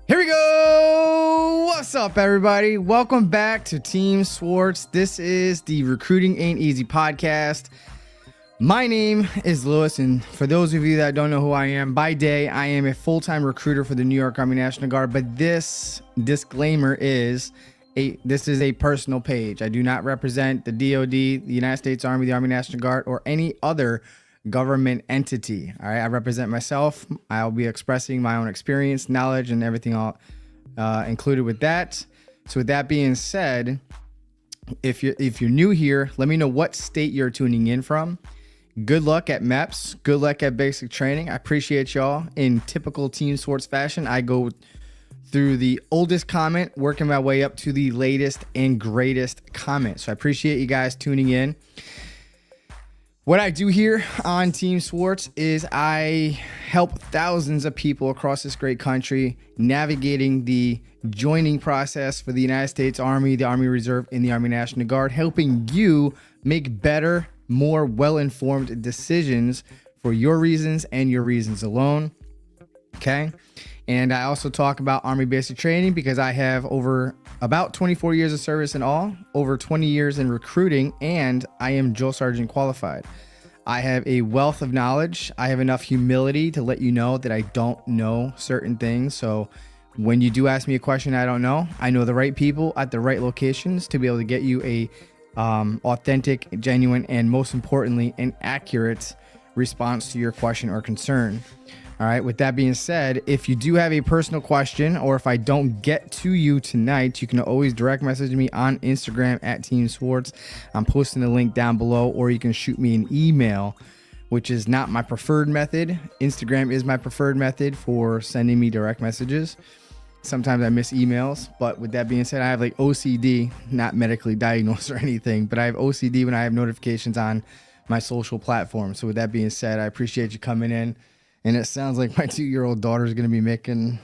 Here we go. What's up, everybody? Welcome back to Team SWARTZ. This is the Recruiting Ain't Easy podcast. My name is Lewis, and for those of you that don't know who I am, by day, I am a full-time recruiter for the New York Army National Guard, but this disclaimer is this is a personal page. I do not represent the DoD, the United States Army, the Army National Guard, or any other government entity. All right, I represent myself. I'll be expressing my own experience, knowledge, and everything all included with that. So with that being said, if you're new here, let me know what state you're tuning in from. Good luck at MEPS. Good luck at basic training. I appreciate y'all. In typical Team SWARTZ fashion, I go through the oldest comment, working my way up to the latest and greatest comment. So I appreciate you guys tuning in. What I do here on Team SWARTZ is I help thousands of people across this great country navigating the joining process for the United States Army, the Army Reserve, and the Army National Guard, helping you make better, more well-informed decisions for your reasons and your reasons alone. Okay. And I also talk about Army basic training because I have over about 24 years of service in all, over 20 years in recruiting, and I am drill sergeant qualified. I have a wealth of knowledge. I have enough humility to let you know that I don't know certain things. So when you do ask me a question I don't know, I know the right people at the right locations to be able to get you a authentic, genuine, and most importantly, an accurate response to your question or concern. All right. With that being said, if you do have a personal question, or if I don't get to you tonight, you can always direct message me on Instagram at Team SWARTZ. I'm posting the link down below, or you can shoot me an email, which is not my preferred method. Instagram is my preferred method for sending me direct messages. Sometimes I miss emails, but with that being said, I have like OCD, not medically diagnosed or anything, but I have OCD when I have notifications on my social platforms. So with that being said, I appreciate you coming in. And it sounds like my 2-year-old daughter is going to be making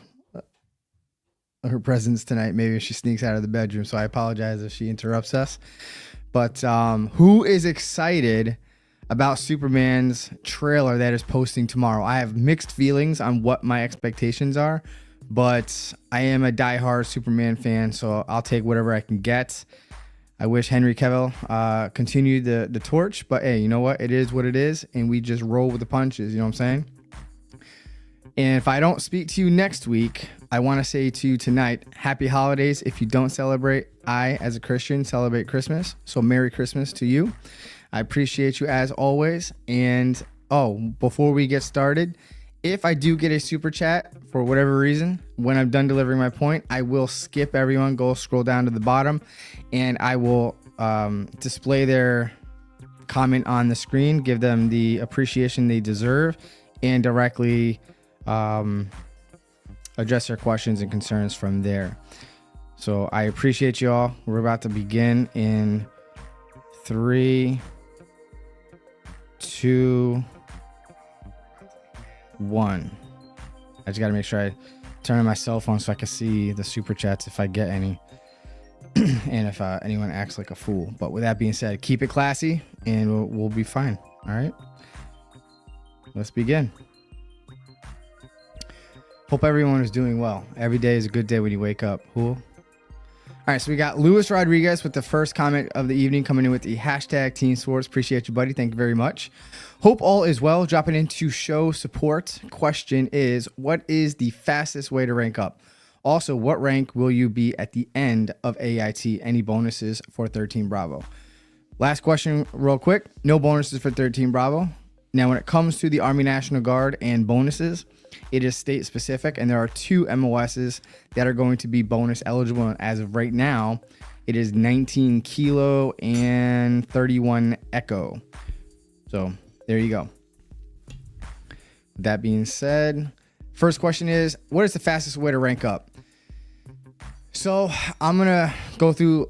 her presence tonight. Maybe she sneaks out of the bedroom. So I apologize if she interrupts us. But who is excited about Superman's trailer that is posting tomorrow? I have mixed feelings on what my expectations are, but I am a diehard Superman fan, so I'll take whatever I can get. I wish Henry Cavill continued the torch, but hey, you know what? It is what it is, and we just roll with the punches. You know what I'm saying? And if I don't speak to you next week, I want to say to you tonight, happy holidays. If you don't celebrate, I, as a Christian, celebrate Christmas. So Merry Christmas to you. I appreciate you as always. And before we get started, if I do get a super chat for whatever reason, when I'm done delivering my point, I will skip everyone, go scroll down to the bottom, and I will display their comment on the screen, give them the appreciation they deserve, and directly address their questions and concerns from there. So I appreciate you all. We're about to begin in 3, 2, 1. I just got to make sure I turn on my cell phone so I can see the super chats if I get any and if anyone acts like a fool. But with that being said, keep it classy and we'll be fine. All right, let's begin. Hope everyone is doing well. Every day is a good day when you wake up. Cool. All right, so we got Luis Rodriguez with the first comment of the evening, coming in with the hashtag Team SWARTZ. Appreciate you, buddy. Thank you very much. Hope all is well. Dropping into show support. Question is, what is the fastest way to rank up? Also, what rank will you be at the end of AIT? Any bonuses for 13 Bravo? Last question real quick. No bonuses for 13 Bravo. Now, when it comes to the Army National Guard and bonuses, it is state specific, and there are 2 MOSs that are going to be bonus eligible. And as of right now, it is 19 Kilo and 31 Echo. So there you go. With that being said, first question is, what is the fastest way to rank up? So I'm going to go through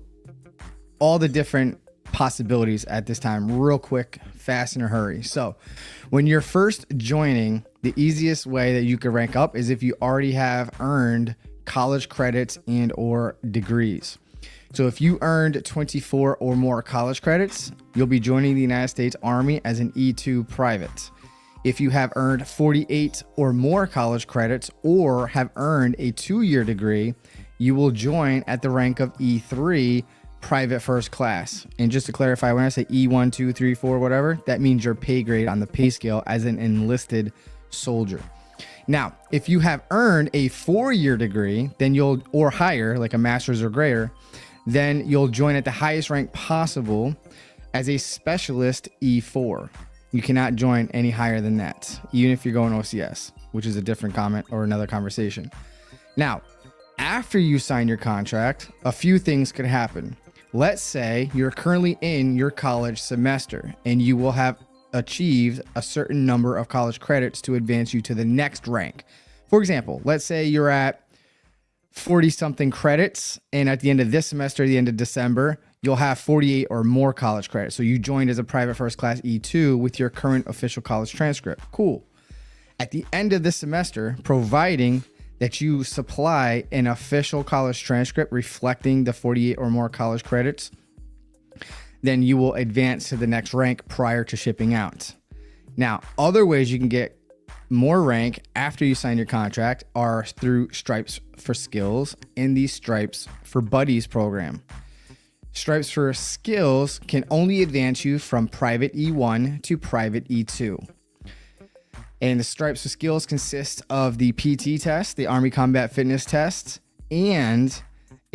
all the different possibilities at this time real quick, fast, in a hurry. So when you're first joining, the easiest way that you can rank up is if you already have earned college credits and or degrees. So if you earned 24 or more college credits, you'll be joining the United States Army as an E2 private. If you have earned 48 or more college credits or have earned a 2-year degree, you will join at the rank of E3, private first class. And just to clarify, when I say E1, 2, 3, 4, whatever, that means your pay grade on the pay scale as an enlisted soldier. Now, if you have earned a 4-year degree, then or higher, like a master's or greater, then you'll join at the highest rank possible as a specialist E4. You cannot join any higher than that, even if you're going OCS, which is a different comment or another conversation. Now, after you sign your contract, a few things could happen. Let's say you're currently in your college semester and you will have achieved a certain number of college credits to advance you to the next rank. For example, let's say you're at 40 something credits, and at the end of this semester, the end of December, you'll have 48 or more college credits. So you joined as a private first class E2 with your current official college transcript. Cool. At the end of this semester, providing that you supply an official college transcript reflecting the 48 or more college credits, then you will advance to the next rank prior to shipping out. Now, other ways you can get more rank after you sign your contract are through Stripes for Skills and the Stripes for Buddies program. Stripes for Skills can only advance you from private E1 to private E2. And the Stripes for Skills consist of the PT test, the Army Combat Fitness test, and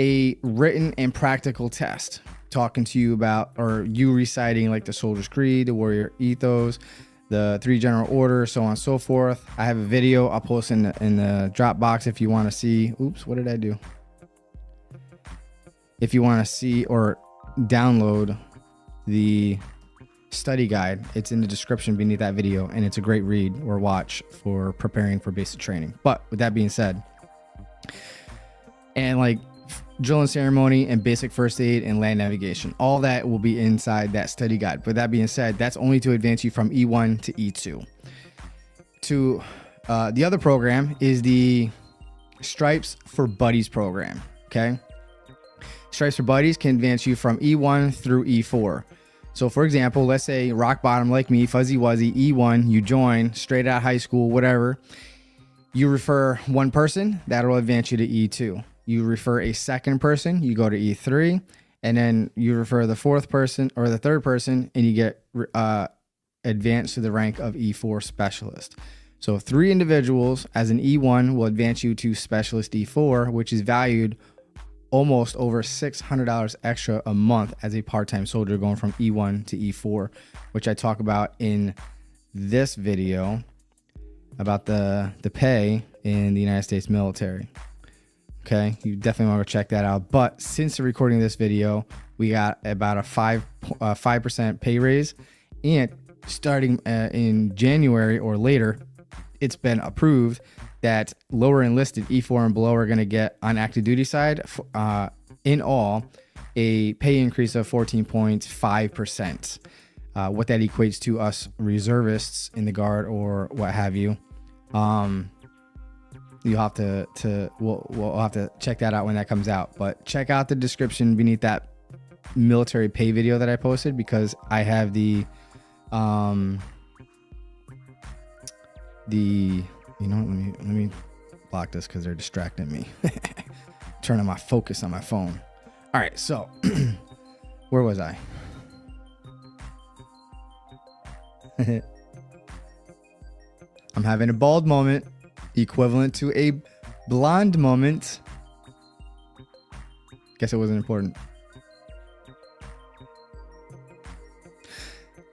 a written and practical test talking to you about, or you reciting like the Soldier's Creed, the Warrior Ethos, the 3 General Order, so on and so forth. I have a video I'll post in the Dropbox if you want to see. Oops, what did I do? If you want to see or download the study guide, it's in the description beneath that video, and it's a great read or watch for preparing for basic training. But with that being said, and like drill and ceremony and basic first aid and land navigation, all that will be inside that study guide. But that being said, that's only to advance you from E1 to E2. To the other program is the Stripes for Buddies program. Okay, Stripes for Buddies can advance you from E1 through E4. So for example, let's say rock bottom like me, fuzzy wuzzy, E1, you join straight out of high school, whatever. You refer one person, that'll advance you to E2. You refer a second person, you go to E3, and then you refer the fourth person or the third person, and you get advanced to the rank of E4 specialist. So 3 individuals as an E1 will advance you to specialist E4, which is valued almost over $600 extra a month as a part-time soldier going from E1 to E4, which I talk about in this video about the pay in the United States military. Okay, you definitely want to check that out. But since the recording of this video, we got about a 5% pay raise, and starting in January or later, it's been approved that lower enlisted E4 and below are going to get on active duty side in all a pay increase of 14.5%. What that equates to us reservists in the Guard or what have you. You'll have we'll have to check that out when that comes out. But check out the description beneath that military pay video that I posted, because I have the you know, let me block this because they're distracting me. Turning my focus on my phone. All right, so where was I? I'm having a bald moment, equivalent to a blonde moment. Guess it wasn't important.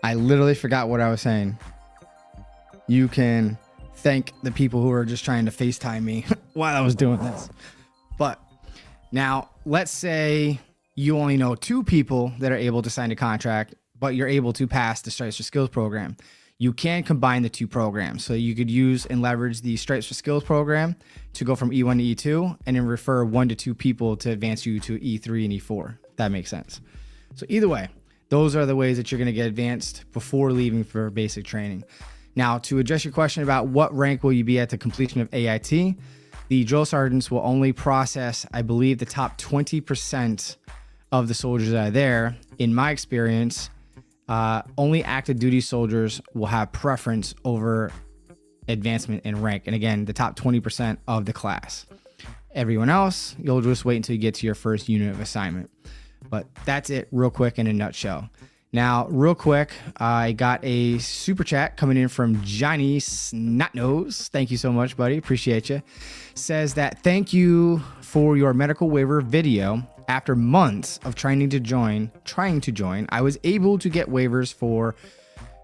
I literally forgot what I was saying. You can thank the people who are just trying to FaceTime me while I was doing this. But now let's say you only know 2 people that are able to sign a contract, but you're able to pass the Stripes for Skills program. You can combine the 2 programs. So you could use and leverage the Stripes for Skills program to go from E1 to E2, and then refer 1 to 2 people to advance you to E3 and E4. That makes sense. So either way, those are the ways that you're going to get advanced before leaving for basic training. Now, to address your question about what rank will you be at the completion of AIT, the drill sergeants will only process, I believe, the top 20% of the soldiers that are there. In my experience, only active duty soldiers will have preference over advancement in rank. And again, the top 20% of the class. Everyone else, you'll just wait until you get to your first unit of assignment. But that's it real quick in a nutshell. Now, real quick, I got a super chat coming in from Johnny Snotnose. Thank you so much, buddy. Appreciate you. Says that thank you for your medical waiver video. After months of trying to join, I was able to get waivers for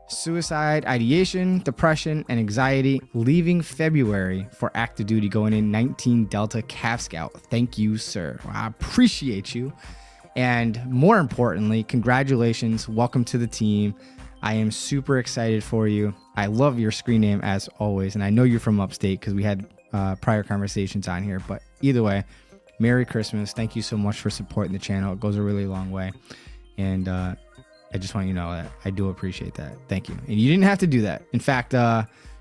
suicide ideation, depression, and anxiety, leaving February for active duty, going in 19 Delta Cav Scout. Thank you, sir. I appreciate you. And more importantly, congratulations. Welcome to the team. I am super excited for you. I love your screen name as always. And I know you're from upstate because we had prior conversations on here. But either way, Merry Christmas. Thank you so much for supporting the channel. It goes a really long way. And I just want you to know that I do appreciate that. Thank you. And you didn't have to do that. In fact,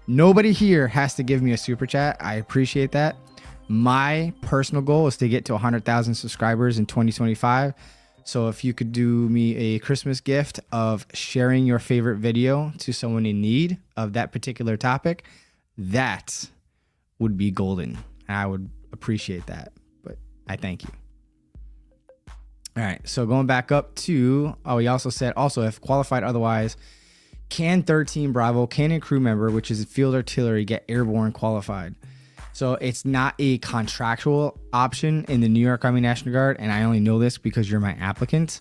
nobody here has to give me a super chat. I appreciate that. My personal goal is to get to 100,000 subscribers in 2025. So if you could do me a Christmas gift of sharing your favorite video to someone in need of that particular topic, that would be golden. I would appreciate that, but I thank you. All right, so going back up to, he also said, if qualified otherwise, can 13 Bravo cannon crew member, which is field artillery, get airborne qualified? So it's not a contractual option in the New York Army National Guard. And I only know this because you're my applicant.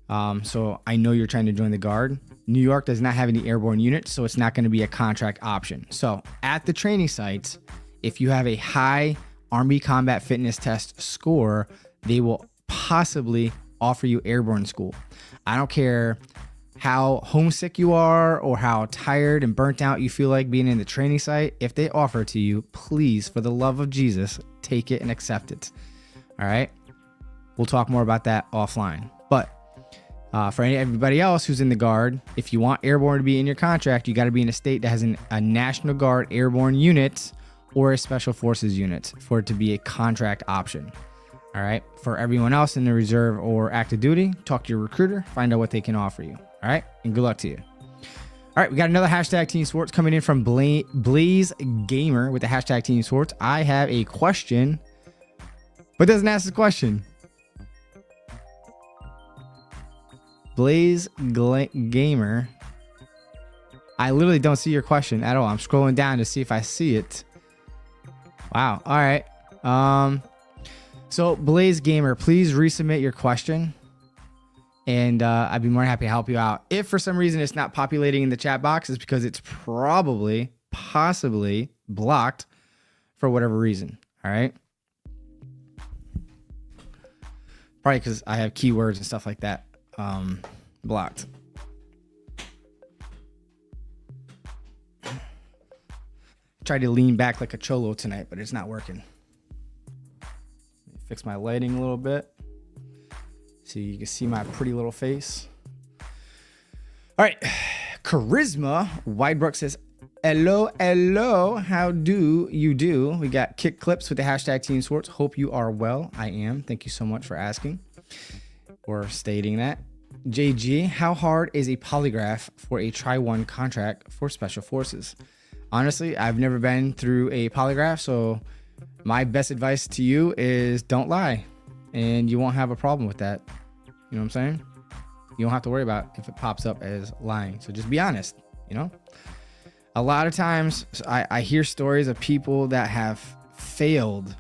So I know you're trying to join the Guard. New York does not have any airborne units, so it's not going to be a contract option. So at the training sites, if you have a high Army Combat Fitness Test score, they will possibly offer you airborne school. I don't care how homesick you are or how tired and burnt out you feel like being in the training site. If they offer it to you, please, for the love of Jesus, take it and accept it. All right. We'll talk more about that offline. But for everybody else who's in the Guard, if you want airborne to be in your contract, you got to be in a state that has a National Guard airborne unit or a Special Forces unit for it to be a contract option. All right. For everyone else in the reserve or active duty, talk to your recruiter, find out what they can offer you. All right. And good luck to you. All right. We got another hashtag Team Swartz coming in from Blaze Gamer with the hashtag Team Swartz. I have a question, but doesn't ask the question. Blaze Gamer. I literally don't see your question at all. I'm scrolling down to see if I see it. Wow. All right. So Blaze Gamer, please resubmit your question. And I'd be more than happy to help you out. If for some reason it's not populating in the chat box, it's because it's possibly blocked for whatever reason. All right. Probably because I have keywords and stuff like that blocked. Tried to lean back like a cholo tonight, but it's not working. Fix my lighting a little bit so you can see my pretty little face. All right. Charisma Widebrook says, hello, how do you do? We got Kick Clips with the hashtag Team Swartz. Hope you are well. I am. Thank you so much for asking or stating that. JG, how hard is a polygraph for a Tri-1 contract for Special Forces? Honestly, I've never been through a polygraph, so my best advice to you is don't lie, and you won't have a problem with that. You know what I'm saying? You don't have to worry about if it pops up as lying. So just be honest, you know? A lot of times I hear stories of people that have failed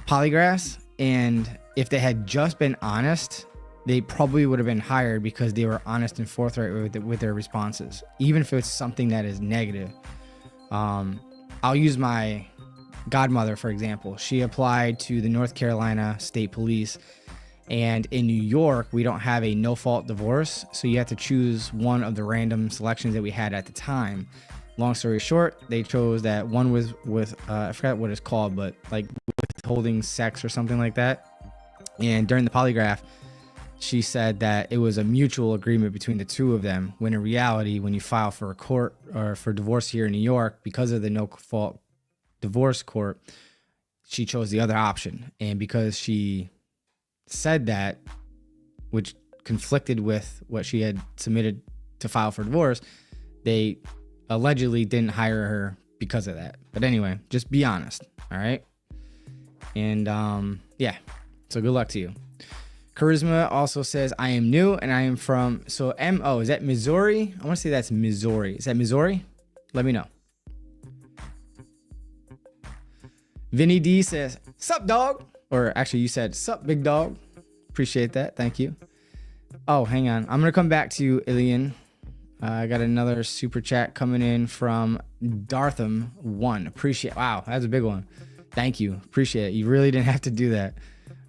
polygraphs, and if they had just been honest, they probably would have been hired because they were honest and forthright with their responses, even if it's something that is negative. I'll use my godmother, for example. She applied to the North Carolina State Police, and in New York, we don't have a no-fault divorce, so you have to choose one of the random selections that we had at the time. Long story short, they chose that one was with, I forgot what it's called, but like withholding sex or something like that. And during the polygraph, she said that it was a mutual agreement between the two of them, when in reality, when you file for a court or for divorce here in New York, because of the no-fault divorce court, she chose the other option. And because she said that, which conflicted with what she had submitted to file for divorce, they allegedly didn't hire her because of that. But anyway, just be honest. All right. And yeah, so good luck to you. Charisma also says, I am new and I am from, so M-O, is that Missouri? I want to say that's Missouri. Is that Missouri? Let me know. Vinny D says, sup, dog? Or actually, you said, sup, big dog. Appreciate that. Thank you. Oh, hang on. I'm going to come back to you, Ilian. I got another super chat coming in from Dartham1. Appreciate. Wow, that's a big one. Thank you. Appreciate it. You really didn't have to do that.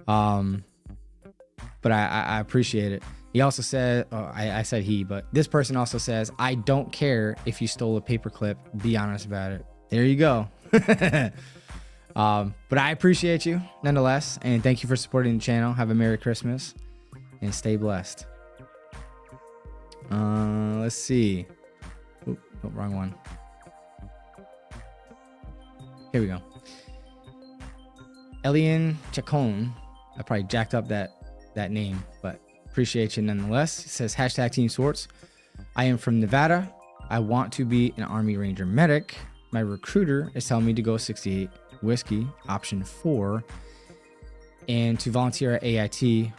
But I appreciate it. He also said, I said he, but this person also says, I don't care if you stole a paperclip. Be honest about it. There you go. But I appreciate you nonetheless. And thank you for supporting the channel. Have a Merry Christmas and stay blessed. Let's see. Oop, oh, wrong one. Here we go. Elian Chacon. I probably jacked up that name, but appreciate you nonetheless. It says hashtag Team Swartz. I am from Nevada. I want to be an Army Ranger medic. My recruiter is telling me to go 68 whiskey, option 4, and to volunteer at AIT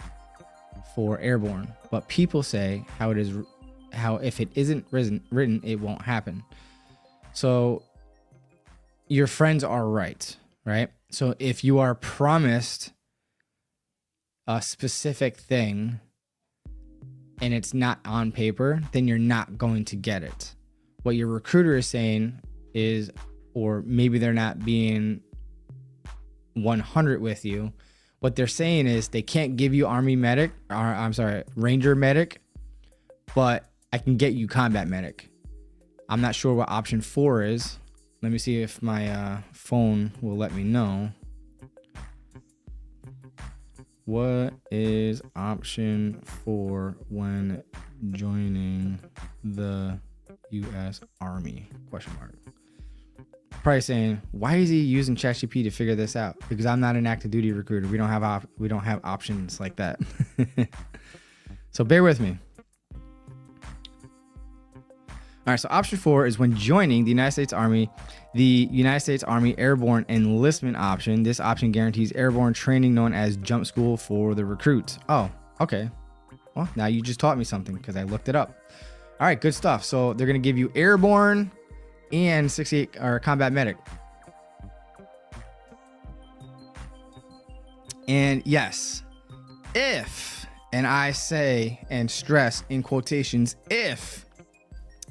for airborne. But people say how if it isn't written, it won't happen. So your friends are right? So if you are promised a specific thing and it's not on paper, then you're not going to get it. What your recruiter is saying is, or maybe they're not being 100 with you. What they're saying is they can't give you Army medic, or I'm sorry, Ranger medic, but I can get you combat medic. I'm not sure what option 4 is. Let me see if my phone will let me know. What is option 4 when joining the U.S. Army? Question mark. Probably saying, why is he using ChatGPT to figure this out? Because I'm not an active duty recruiter. We don't have options like that. So bear with me. All right, so option 4 is when joining the United States Army, the United States Army Airborne Enlistment option. This option guarantees airborne training known as jump school for the recruits. Oh, okay. Well, now you just taught me something because I looked it up. All right, good stuff. So they're going to give you airborne and 68 or combat medic. And yes, if, and I say and stress in quotations, if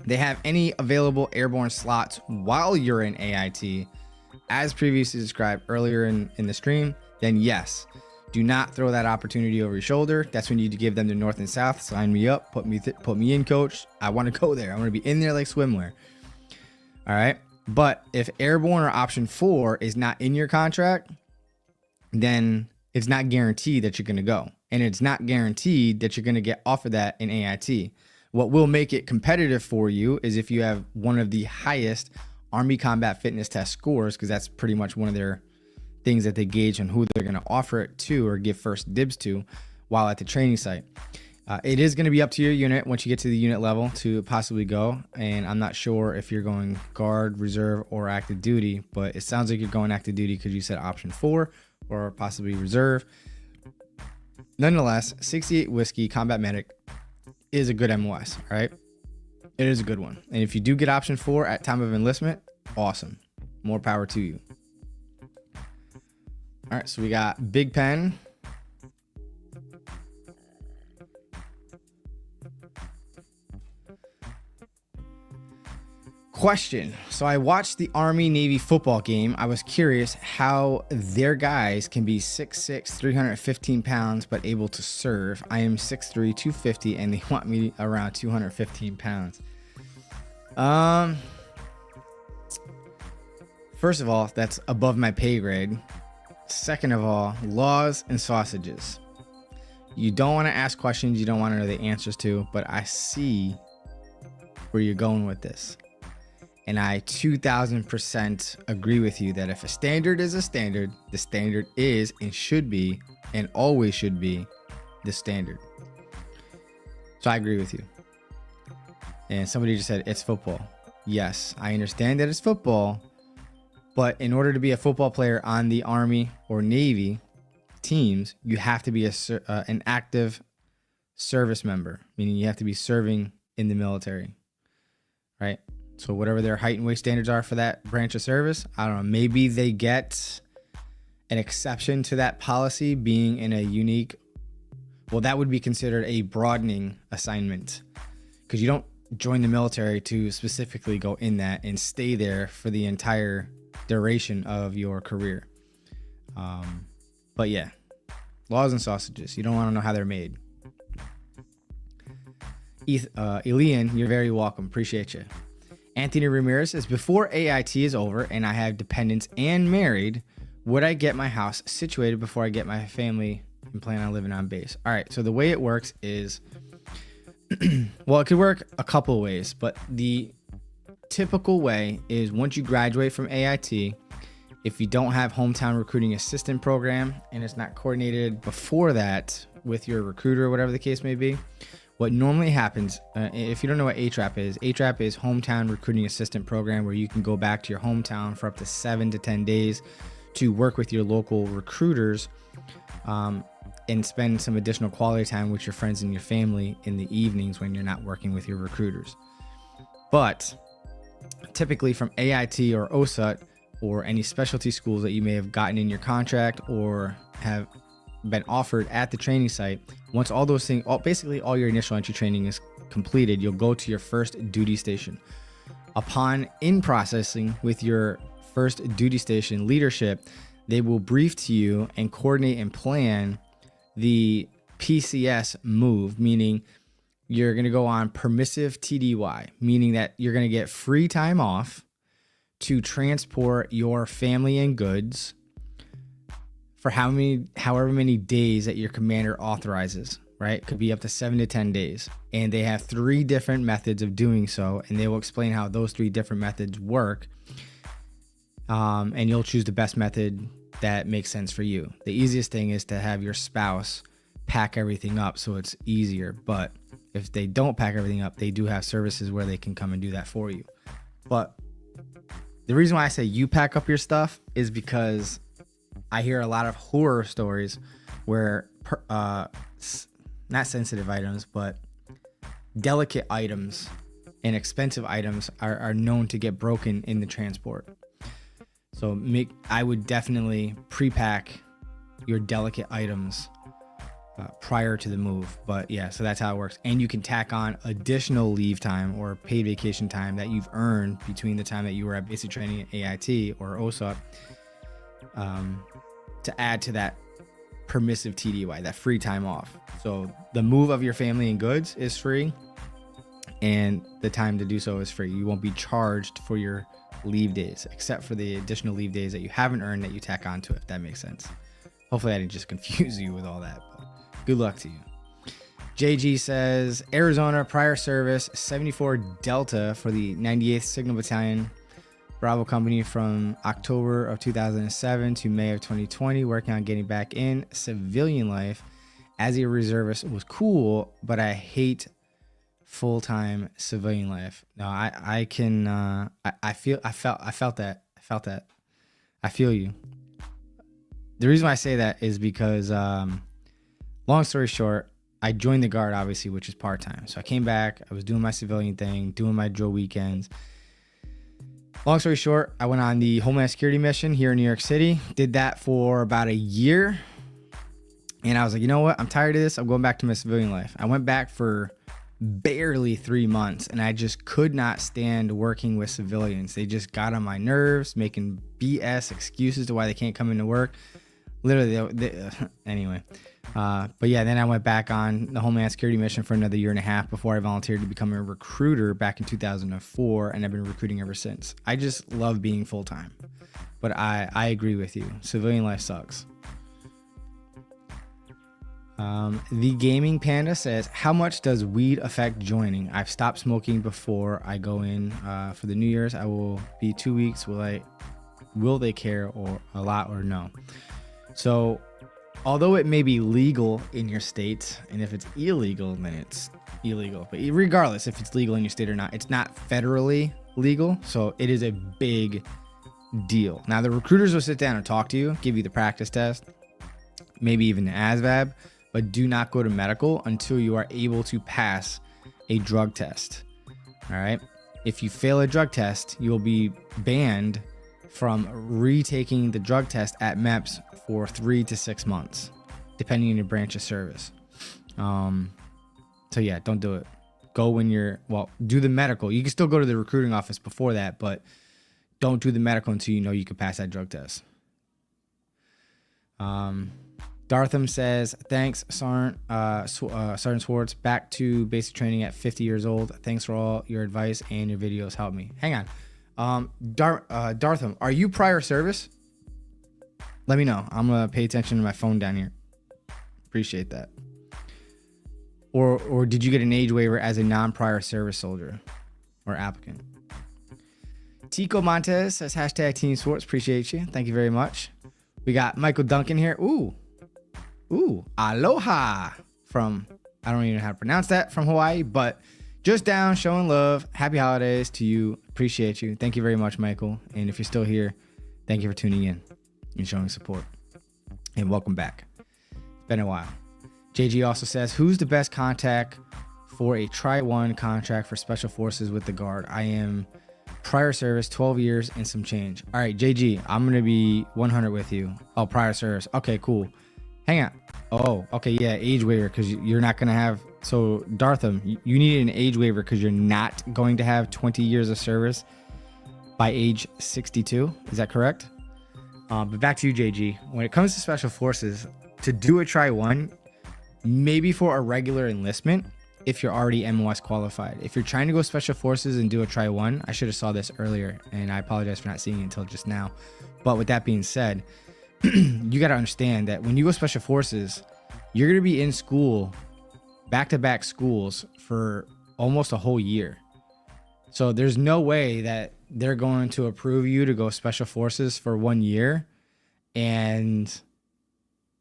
they have any available airborne slots while you're in AIT, as previously described earlier in the stream, then yes, do not throw that opportunity over your shoulder. That's when you need to give them the North and South. Sign me up, put me in, coach. I want to go there. I want to be in there like swimwear. All right. But if airborne or option 4 is not in your contract, then it's not guaranteed that you're going to go. And it's not guaranteed that you're going to get offered that in AIT. What will make it competitive for you is if you have one of the highest Army Combat Fitness Test scores, because that's pretty much one of their things that they gauge on who they're going to offer it to or give first dibs to while at the training site. It is going to be up to your unit once you get to the unit level to possibly go. And I'm not sure if you're going guard, reserve, or active duty, but it sounds like you're going active duty because you said option 4 or possibly reserve. Nonetheless, 68 whiskey combat medic is a good MOS, all right? It is a good one. And if you do get option 4 at time of enlistment, awesome. More power to you. All right, so we got Big Pen. Question. So I watched the Army-Navy football game. I was curious how their guys can be 6'6", 315 pounds, but able to serve. I am 6'3", 250, and they want me around 215 pounds. First of all, that's above my pay grade. Second of all, laws and sausages. You don't want to ask questions you don't want to know the answers to, but I see where you're going with this. And I 2000% agree with you that if a standard is a standard, the standard is and should be and always should be the standard. So I agree with you. And somebody just said, it's football. Yes, I understand that it's football, but in order to be a football player on the Army or Navy teams, you have to be an active service member, meaning you have to be serving in the military, right? So whatever their height and weight standards are for that branch of service, I don't know, maybe they get an exception to that policy being in a unique, well, that would be considered a broadening assignment, because you don't join the military to specifically go in that and stay there for the entire duration of your career. But yeah, laws and sausages, you don't want to know how they're made. Elian, you're very welcome. Appreciate you. Anthony Ramirez says, before AIT is over and I have dependents and married, would I get my house situated before I get my family and plan on living on base? All right. So the way it works is, well, it could work a couple of ways, but the typical way is once you graduate from AIT, if you don't have hometown recruiting assistant program and it's not coordinated before that with your recruiter or whatever the case may be, what normally happens, if you don't know what HRAP is hometown recruiting assistant program, where you can go back to your hometown for up to 7 to 10 days to work with your local recruiters, and spend some additional quality time with your friends and your family in the evenings when you're not working with your recruiters. But typically from AIT or OSUT or any specialty schools that you may have gotten in your contract or have been offered at the training site, once all those things, basically all your initial entry training is completed, you'll go to your first duty station. Upon in processing with your first duty station leadership, they will brief to you and coordinate and plan the PCS move, meaning you're going to go on permissive TDY, meaning that you're going to get free time off to transport your family and goods for however many days that your commander authorizes, right? Could be up to 7 to 10 days. And they have 3 different methods of doing so, and they will explain how those 3 different methods work. And you'll choose the best method that makes sense for you. The easiest thing is to have your spouse pack everything up so it's easier. But if they don't pack everything up, they do have services where they can come and do that for you. But the reason why I say you pack up your stuff is because I hear a lot of horror stories where not sensitive items, but delicate items and expensive items are known to get broken in the transport. So I would definitely pre-pack your delicate items prior to the move. But yeah, so that's how it works. And you can tack on additional leave time or paid vacation time that you've earned between the time that you were at basic training at AIT or OSUT, to add to that permissive TDY, that free time off. So the move of your family and goods is free, and the time to do so is free. You won't be charged for your leave days, except for the additional leave days that you haven't earned that you tack onto it, if that makes sense. Hopefully I didn't just confuse you with all that, but good luck to you. JG says, Arizona, prior service, 74 Delta for the 98th Signal Battalion, Bravo Company from October of 2007 to May of 2020, working on getting back in civilian life as a reservist was cool, but I hate full-time civilian life. No, I felt that. I feel you. The reason why I say that is because, long story short, I joined the Guard, obviously, which is part-time. So I came back, I was doing my civilian thing, doing my drill weekends. Long story short, I went on the Homeland Security mission here in New York City, did that for about a year. And I was like, you know what? I'm tired of this. I'm going back to my civilian life. I went back for barely 3 months, and I just could not stand working with civilians. They just got on my nerves, making BS excuses to why they can't come into work. Literally, anyway. But yeah, then I went back on the Homeland Security mission for another year and a half before I volunteered to become a recruiter back in 2004, and I've been recruiting ever since. I just love being full-time. But I agree with you. Civilian life sucks. The Gaming Panda says, how much does weed affect joining? I've stopped smoking before I go in for the New Year's. I will be 2 weeks. Will they care or a lot or no? So although it may be legal in your state, and if it's illegal, then it's illegal. But regardless if it's legal in your state or not, it's not federally legal. So it is a big deal. Now, the recruiters will sit down and talk to you, give you the practice test, maybe even the ASVAB, but do not go to medical until you are able to pass a drug test. All right. If you fail a drug test, you will be banned from retaking the drug test at MEPS for 3 to 6 months, depending on your branch of service. So yeah, don't do it. Go when do the medical. You can still go to the recruiting office before that, but don't do the medical until you know you can pass that drug test. Dartham says, thanks, Sergeant Swartz. Back to basic training at 50 years old. Thanks for all your advice and your videos. Help me. Hang on. Dartham, are you prior service? Let me know. I'm going to pay attention to my phone down here. Appreciate that. Or did you get an age waiver as a non-prior service soldier or applicant? Tico Montez says, hashtag Team Swartz. Appreciate you. Thank you very much. We got Michael Duncan here. Ooh, aloha from, I don't even know how to pronounce that, from Hawaii, but just down, showing love. Happy holidays to you. Appreciate you. Thank you very much, Michael. And if you're still here, thank you for tuning in and showing support. And welcome back. It's been a while. JG also says, who's the best contact for a Tri-1 contract for Special Forces with the Guard? I am prior service, 12 years and some change. All right, JG, I'm going to be 100 with you. Oh, prior service. Okay, cool. Hang on. Oh, okay, yeah, age waiver, because you're not going to have... So, Dartham, you need an age waiver because you're not going to have 20 years of service by age 62. Is that correct? But back to you, JG. When it comes to Special Forces, to do a Tri-1, maybe for a regular enlistment, if you're already MOS qualified. If you're trying to go Special Forces and do a Tri-1, I should have saw this earlier, and I apologize for not seeing it until just now. But with that being said, you got to understand that when you go Special Forces, you're going to be in school, back-to-back schools for almost a whole year. So there's no way that they're going to approve you to go Special Forces for 1 year and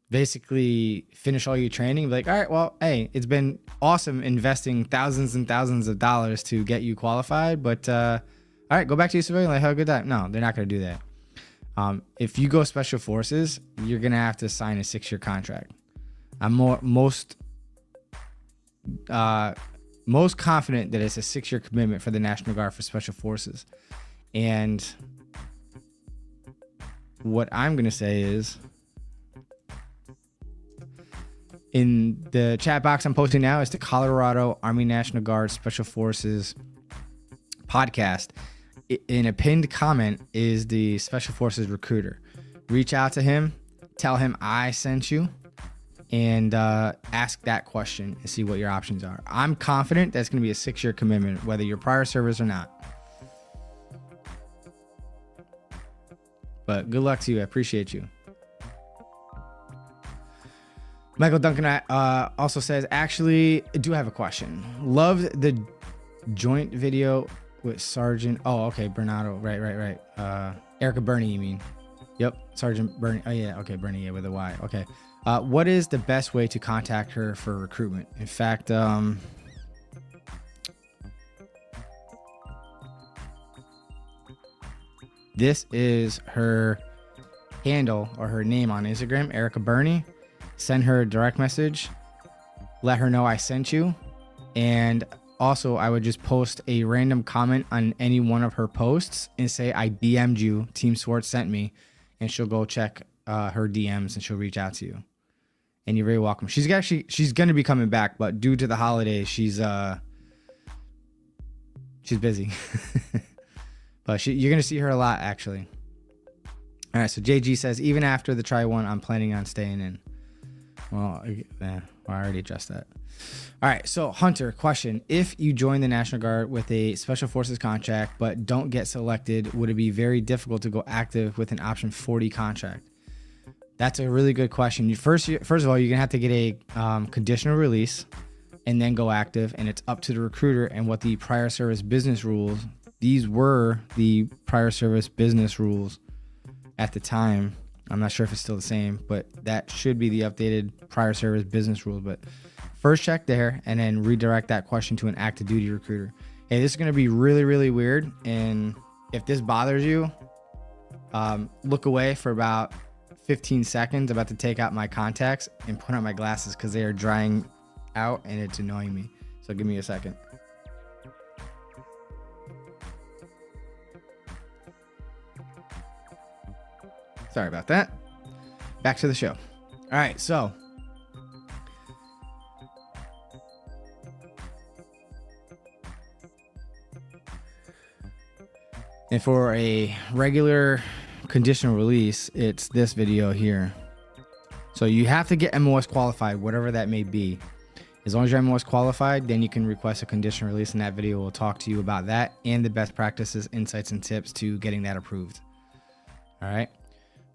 basically finish all your training. Like, all right, well, hey, it's been awesome investing thousands and thousands of dollars to get you qualified, but all right, go back to your civilian life, have a good time. No, they're not going to do that. If you go Special Forces, you're going to have to sign a 6-year contract. I'm most confident that it's a 6-year commitment for the National Guard for Special Forces. And what I'm going to say is, in the chat box I'm posting now is the Colorado Army National Guard Special Forces podcast. In a pinned comment is the Special Forces recruiter. Reach out to him, tell him I sent you, and ask that question and see what your options are. I'm confident that's going to be a 6-year commitment, whether you're prior service or not. But good luck to you. I appreciate you. Michael Duncan also says, actually, I do have a question. Loved the joint video with Sergeant. Oh, okay. Bernardo. Right. Erica Burney, you mean? Yep. Sergeant Burney. Oh, yeah. Okay. Burney, yeah, with a Y. Okay. What is the best way to contact her for recruitment? In fact, this is her handle or her name on Instagram, Erica Burney. Send her a direct message, let her know I sent you, and also I would just post a random comment on any one of her posts and say I DM'd you, Team Swartz sent me, and she'll go check her DMs and she'll reach out to you. And you're very welcome. She's going to be coming back, but due to the holidays, she's busy. But you're going to see her a lot, actually. All right, so JG says, even after the Tri-1, I'm planning on staying in. Well, I already addressed that. All right, so Hunter, question. If you join the National Guard with a Special Forces contract but don't get selected, would it be very difficult to go active with an Option 40 contract? That's a really good question. First of all, you're going to have to get a conditional release and then go active, and it's up to the recruiter and what the prior service business rules. These were the prior service business rules at the time. I'm not sure if it's still the same, but that should be the updated prior service business rules. But First check there and then redirect that question to an active duty recruiter. Hey, this is going to be really, really weird. And if this bothers you, look away for about 15 seconds. I'm about to take out my contacts and put on my glasses because they are drying out and it's annoying me. So give me a second. Sorry about that. Back to the show. All right, so and for a regular conditional release, it's this video here. So you have to get MOS qualified, whatever that may be. As long as you're MOS qualified, then you can request a conditional release, and that video will talk to you about that and the best practices, insights, and tips to getting that approved. All right.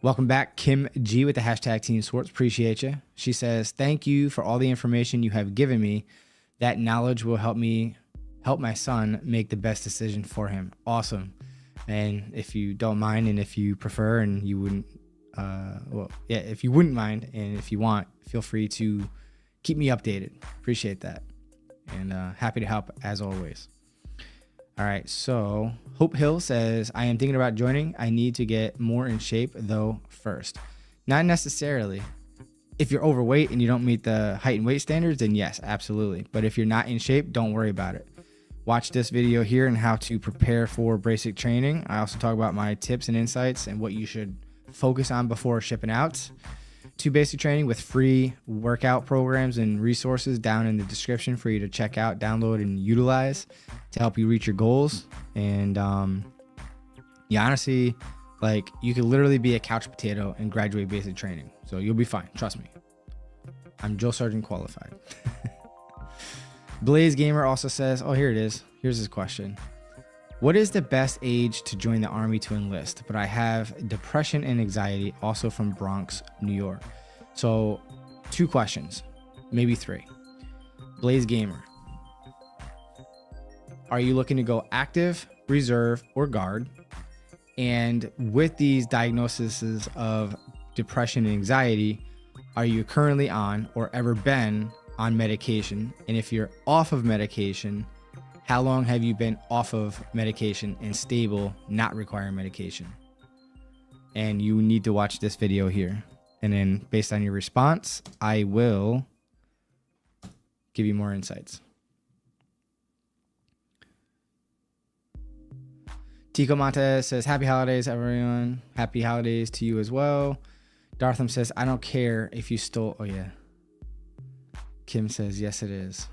Welcome back, Kim G with the hashtag Team Swartz. Appreciate you. She says, thank you for all the information you have given me. That knowledge will help my son make the best decision for him. Awesome. And if you don't mind, and if you prefer, and you wouldn't, if you wouldn't mind, and if you want, feel free to keep me updated. Appreciate that. And happy to help as always. All right, so Hope Hill says, I am thinking about joining. I need to get more in shape though first. Not necessarily. If you're overweight and you don't meet the height and weight standards, then yes, absolutely. But if you're not in shape, don't worry about it. Watch this video here and how to prepare for basic training. I also talk about my tips and insights and what you should focus on before shipping out to basic training, with free workout programs and resources down in the description for you to check out, download, and utilize to help you reach your goals. And honestly, like, you could literally be a couch potato and graduate basic training. So you'll be fine. Trust me. I'm Joe Sargent qualified. Blaze Gamer also says, oh, here it is. Here's his question. What is the best age to join the Army to enlist? But I have depression and anxiety, also from Bronx, New York. So 2 questions, maybe 3. Blaze Gamer, are you looking to go active, reserve, or guard? And with these diagnoses of depression and anxiety, are you currently on or ever been on medication? And if you're off of medication, how long have you been off of medication and stable, not requiring medication? And you need to watch this video here. And then based on your response, I will give you more insights. Tico Montez says, happy holidays, everyone. Happy holidays to you as well. Dartham says, I don't care if you stole. Oh, yeah. Kim says, yes, it is.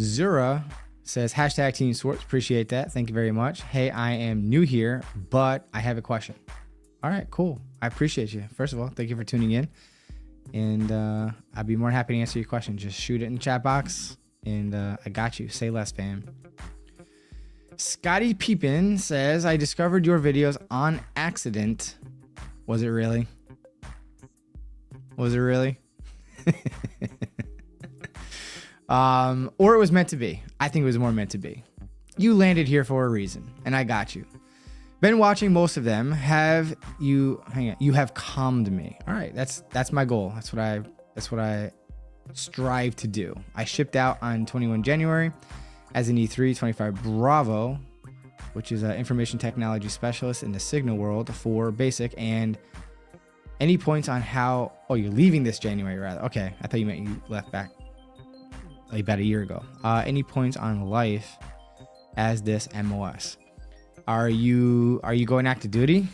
Zura says, hashtag Team Swartz. Appreciate that. Thank you very much. Hey, I am new here, but I have a question. All right, cool. I appreciate you. First of all, thank you for tuning in. And I'd be more than happy to answer your question. Just shoot it in the chat box, and I got you. Say less, fam. Scotty Peepin says, I discovered your videos on accident. Was it really? Was it really? Or it was meant to be. I think it was more meant to be. You landed here for a reason, and I got you. Been watching most of them. You have calmed me. All right, that's my goal. That's what I strive to do. I shipped out on 21 January as an E3 25 Bravo, which is an information technology specialist in the signal world for basic. And any points on how? Oh, you're leaving this January, rather. Okay, I thought you meant you left back like about a year ago. Any points on life as this MOS? Are you going active duty?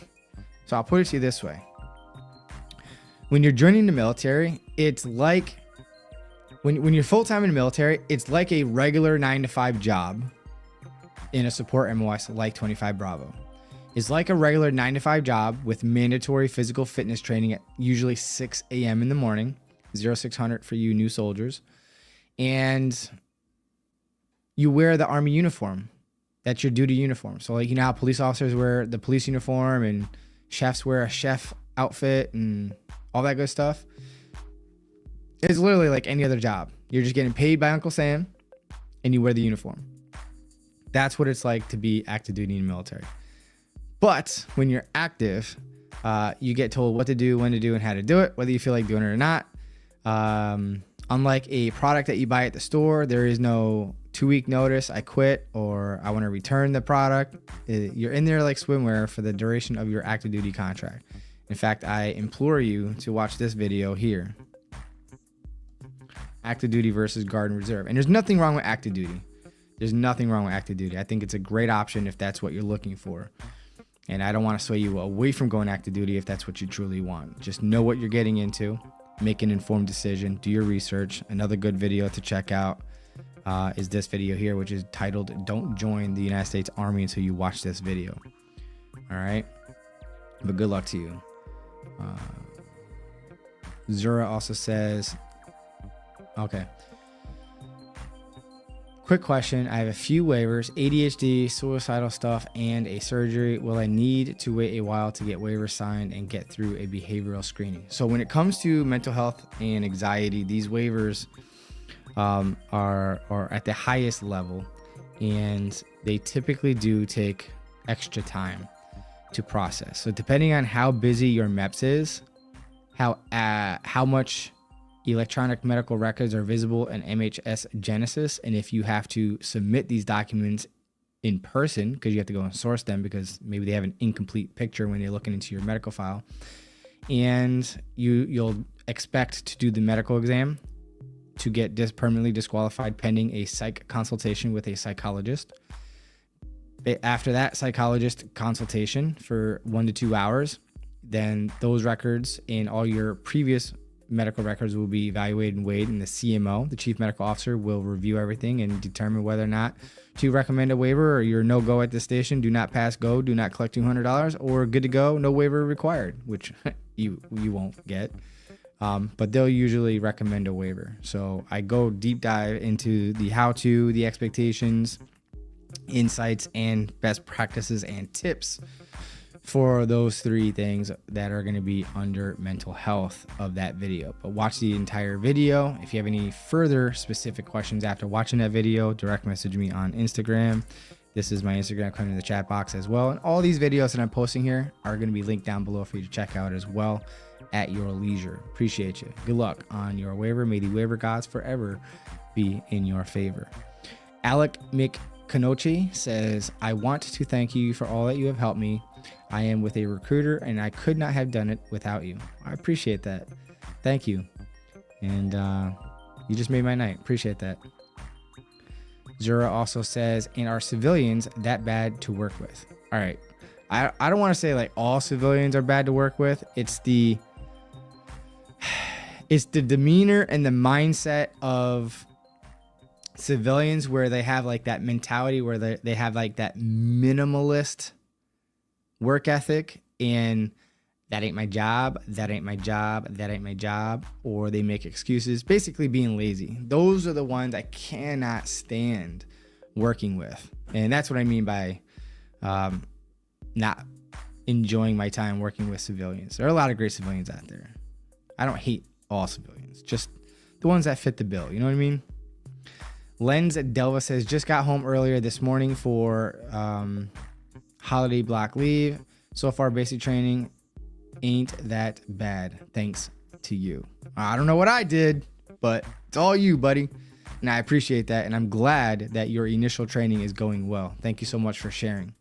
So I'll put it to you this way. When you're joining the military, it's like when you're full-time in the military, it's like a regular 9-to-5 job in a support MOS like 25 Bravo. It's like a regular 9-to-5 job with mandatory physical fitness training at usually 6 a.m. in the morning, 0600 for you new soldiers. And you wear the Army uniform. That's your duty uniform. So, like, you know how police officers wear the police uniform and chefs wear a chef outfit and all that good stuff? It's literally like any other job. You're just getting paid by Uncle Sam and you wear the uniform. That's what it's like to be active duty in the military. But when you're active, you get told what to do, when to do, and how to do it, whether you feel like doing it or not. Unlike a product that you buy at the store, there is no 2-week notice, I quit, or I want to return the product. You're in there like swimwear for the duration of your active duty contract. In fact, I implore you to watch this video here. Active duty versus Guard and Reserve. And there's nothing wrong with active duty. There's nothing wrong with active duty. I think it's a great option if that's what you're looking for. And I don't want to sway you away from going active duty if that's what you truly want. Just know what you're getting into. Make an informed decision. Do your research. Another good video to check out is this video here, which is titled, "Don't Join the United States Army Until You Watch This Video." All right? But good luck to you. Zura also says, okay. Quick question. I have a few waivers, ADHD, suicidal stuff, and a surgery. Will I need to wait a while to get waivers signed and get through a behavioral screening? So when it comes to mental health and anxiety, these waivers are at the highest level, and they typically do take extra time to process. So depending on how busy your MEPS is, how much electronic medical records are visible in MHS Genesis, and if you have to submit these documents in person because you have to go and source them because maybe they have an incomplete picture when they're looking into your medical file, and you'll expect to do the medical exam to get permanently disqualified pending a psych consultation with a psychologist. After that psychologist consultation for 1 to 2 hours, then those records and all your previous medical records will be evaluated and weighed, and the CMO, the chief medical officer, will review everything and determine whether or not to recommend a waiver, or you're no go at the station, do not pass go, do not collect $200, or good to go, no waiver required, which you won't get. But they'll usually recommend a waiver. So I go deep dive into the how-to, the expectations, insights, and best practices and tips for those 3 things that are going to be under mental health of that video. But watch the entire video. If you have any further specific questions after watching that video, direct message me on Instagram. This is my Instagram, come in the chat box as well. And all these videos that I'm posting here are going to be linked down below for you to check out as well at your leisure. Appreciate you. Good luck on your waiver. May the waiver gods forever be in your favor. Alec McCanoche says, I want to thank you for all that you have helped me. I am with a recruiter and I could not have done it without you. I appreciate that. Thank you. And you just made my night. Appreciate that. Zura also says, and are civilians that bad to work with? All right. I don't want to say like all civilians are bad to work with. It's the demeanor and the mindset of civilians where they have like that mentality where they have like that minimalist work ethic, and that ain't my job, that ain't my job, that ain't my job, or they make excuses, basically being lazy. Those are the ones I cannot stand working with. And that's what I mean by not enjoying my time working with civilians. There are a lot of great civilians out there. I don't hate all civilians, just the ones that fit the bill. You know what I mean? Lens Delva says, just got home earlier this morning for holiday block leave. So far, basic training ain't that bad. Thanks to you. I don't know what I did, but it's all you, buddy. And I appreciate that. And I'm glad that your initial training is going well. Thank you so much for sharing.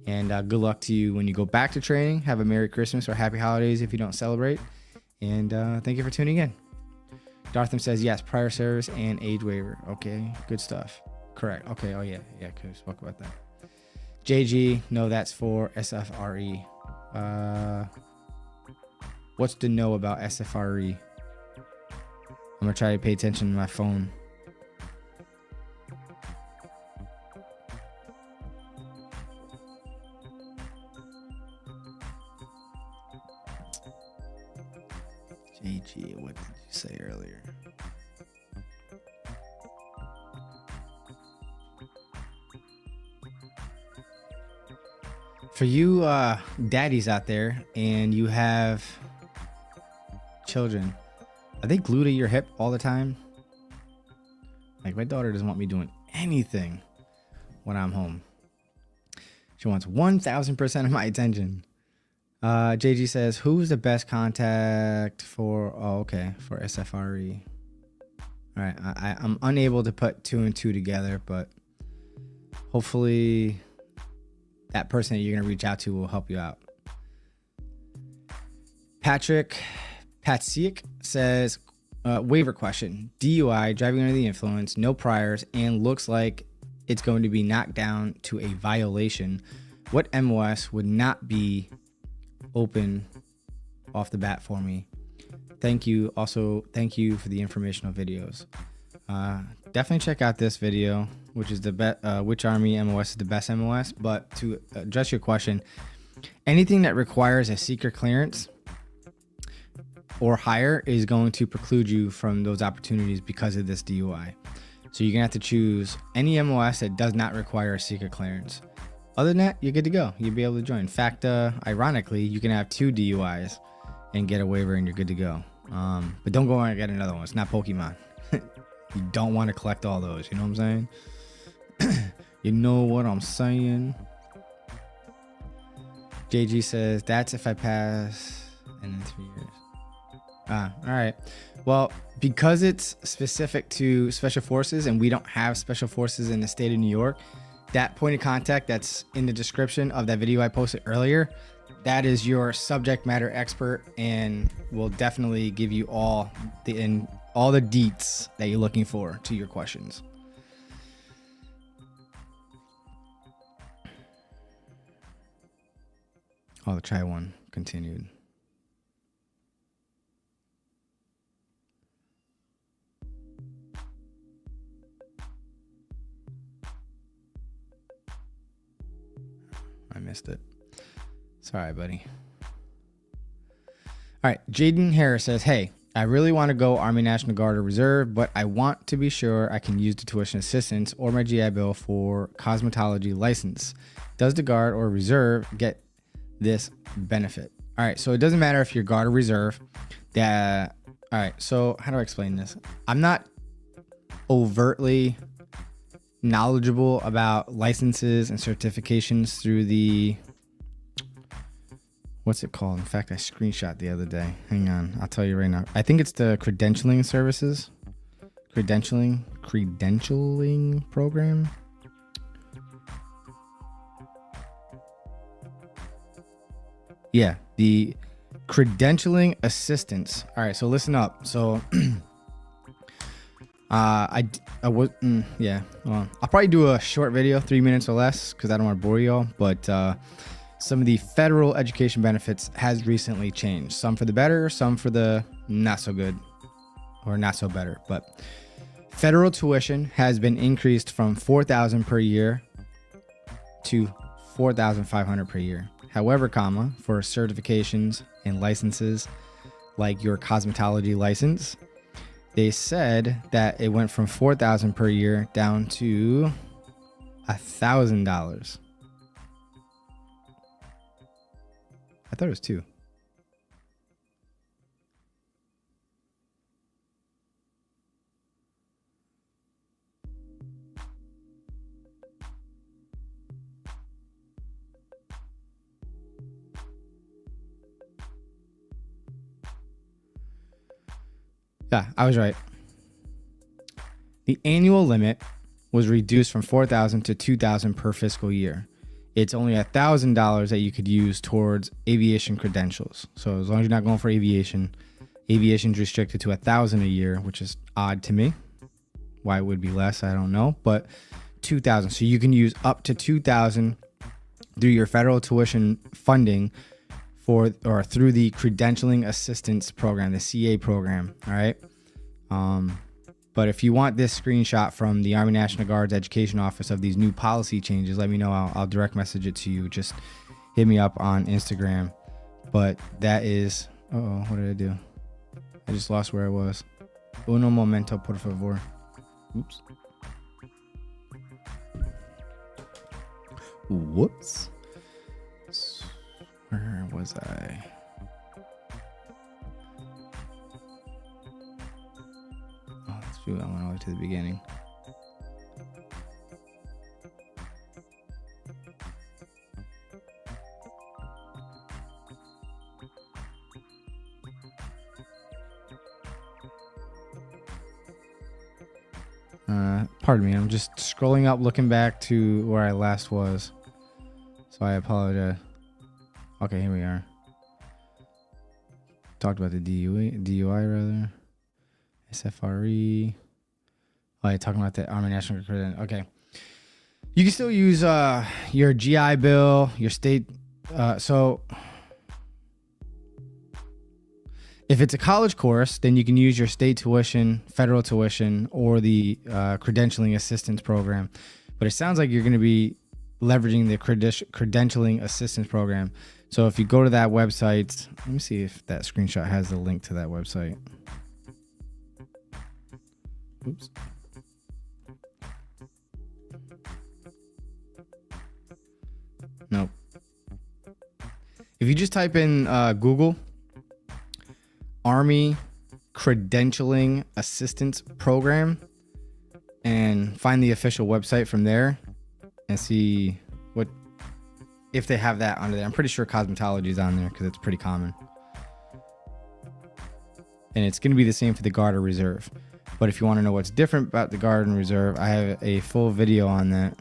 And good luck to you when you go back to training. Have a Merry Christmas or Happy Holidays if you don't celebrate. And thank you for tuning in. Dartham says, yes, prior service and age waiver. Okay, good stuff. Correct. Okay, oh yeah, we spoke about that. JG, no, that's for SFRE. What's to know about SFRE? I'm gonna try to pay attention to my phone. JG, what did you say earlier? For you daddies out there and you have children, are they glued to your hip all the time? Like, my daughter doesn't want me doing anything when I'm home. She wants 1000% of my attention. JG says, who's the best contact for, for SFRE? All right, I'm unable to put 2 and 2 together, but hopefully that person that you're gonna reach out to will help you out. Patsiak says, waiver question: DUI, driving under the influence, no priors, and looks like it's going to be knocked down to a violation. What MOS would not be open off the bat for me? Thank you. Also, thank you for the informational videos. Definitely check out this video, which is which Army MOS is the best MOS. But to address your question, anything that requires a secret clearance or higher is going to preclude you from those opportunities because of this DUI. So you're gonna have to choose any MOS that does not require a secret clearance. Other than that, you're good to go. You'll be able to join. In fact, ironically, you can have 2 DUIs and get a waiver and you're good to go. But don't go and get another one. It's not Pokemon. You don't want to collect all those. You know what I'm saying? You know what I'm saying? JG says, that's if I pass and in 3 years. All right. Well, because it's specific to special forces and we don't have special forces in the state of New York, that point of contact that's in the description of that video I posted earlier, that is your subject matter expert and will definitely give you all the deets that you're looking for to your questions. Oh, the try one continued. I missed it. Sorry, buddy. All right. Jaden Harris says, hey, I really want to go Army National Guard or Reserve, but I want to be sure I can use the tuition assistance or my GI Bill for cosmetology license. Does the Guard or Reserve get this benefit? All right. So it doesn't matter if you're Guard or Reserve. All right. So how do I explain this? I'm not overtly knowledgeable about licenses and certifications through the, what's it called? In fact, I screenshot the other day. Hang on, I'll tell you right now. I think it's the credentialing services, credentialing program. Yeah, the credentialing assistance. All right, so listen up. So yeah, well, I'll probably do a short video, 3 minutes or less, because I don't want to bore you all. But some of the federal education benefits has recently changed. Some for the better, some for the not so good or not so better. But federal tuition has been increased from $4,000 per year to $4,500 per year. However, for certifications and licenses like your cosmetology license, they said that it went from $4,000 per year down to $1,000. I thought it was 2. Yeah, I was right. The annual limit was reduced from $4,000 to $2,000 per fiscal year. It's only $1,000 that you could use towards aviation credentials. So as long as you're not going for aviation, aviation's restricted to $1,000 a year, which is odd to me. Why it would be less, I don't know. But $2,000. So you can use up to $2,000 through your federal tuition funding through the credentialing assistance program, the CA program. All right. But if you want this screenshot from the Army National Guard's Education Office of these new policy changes, let me know. I'll direct message it to you. Just hit me up on Instagram. But that is, what did I do? I just lost where I was. Uno momento, por favor. Oops. Whoops. Where was I? Oh, shoot, I went all the way to the beginning. Pardon me, I'm just scrolling up, looking back to where I last was. So I apologize. Okay, here we are. Talked about the DUI rather. SFRE. Oh, yeah, talking about the Army National Credit. Okay. You can still use your GI Bill, your state. So if it's a college course, then you can use your state tuition, federal tuition, or the credentialing assistance program. But it sounds like you're going to be leveraging the credentialing assistance program. So if you go to that website, let me see if that screenshot has the link to that website. Oops. Nope. If you just type in Google Army Credentialing Assistance Program and find the official website from there and see what if they have that under there. I'm pretty sure cosmetology is on there because it's pretty common. And it's going to be the same for the Guard or Reserve. But if you want to know what's different about the Guard and Reserve, I have a full video on that,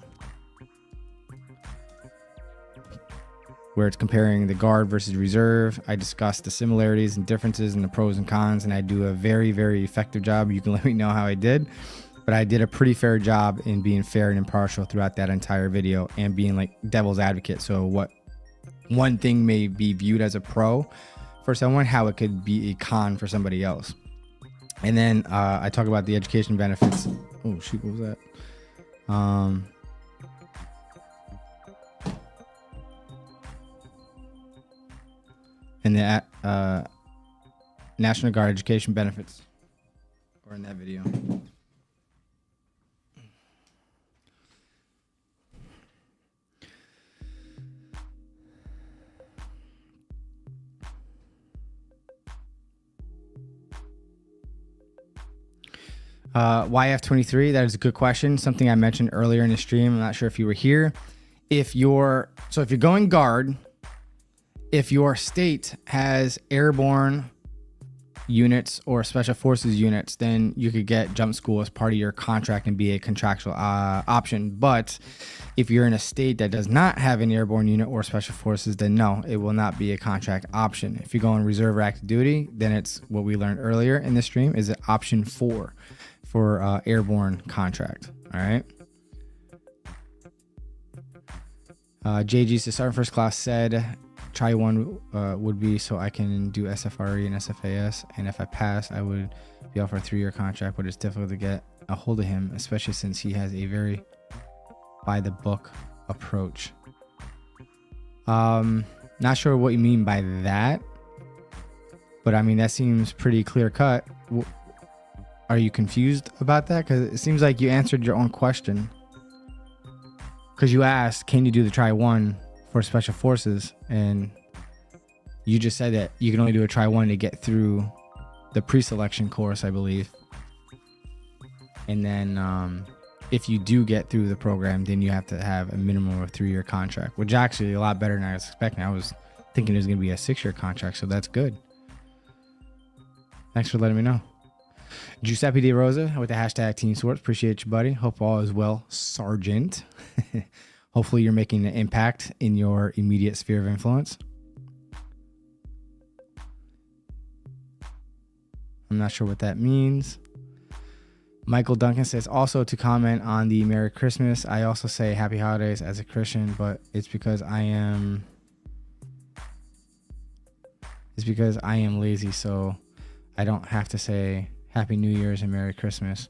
where it's comparing the Guard versus Reserve. I discuss the similarities and differences and the pros and cons, and I do a very, very effective job. You can let me know how I did, but I did a pretty fair job in being fair and impartial throughout that entire video and being like devil's advocate. So what one thing may be viewed as a pro for someone, how it could be a con for somebody else. And then I talk about the education benefits. Oh shoot, what was that? And the National Guard education benefits, or in that video. YF23, that is a good question. Something I mentioned earlier in the stream. I'm not sure if you were here. If you're going Guard, if your state has airborne units or special forces units, then you could get jump school as part of your contract and be a contractual option. But if you're in a state that does not have an airborne unit or special forces, then no, it will not be a contract option. If you go on reserve or active duty, then it's what we learned earlier in the stream, is it option 4 for airborne contract. All right. JG says, Sergeant First Class said, try one would be so I can do SFRE and SFAS, and if I pass, I would be offered a 3-year contract, but it's difficult to get a hold of him, especially since he has a very by the book approach. Not sure what you mean by that, but I mean, that seems pretty clear cut. Are you confused about that? Because it seems like you answered your own question. Because you asked, can you do the try one for special forces? And you just said that you can only do a try one to get through the pre-selection course, I believe. And then if you do get through the program, then you have to have a minimum of a 3-year contract, which actually a lot better than I was expecting. I was thinking it was going to be a 6-year contract, so that's good. Thanks for letting me know. Giuseppe De Rosa with the hashtag Team Swartz. Appreciate you, buddy. Hope all is well, Sergeant. Hopefully you're making an impact in your immediate sphere of influence. I'm not sure what that means. Michael Duncan says, also to comment on the Merry Christmas, I also say Happy Holidays as a Christian, but it's because I am lazy, so I don't have to say Happy New Year's and Merry Christmas.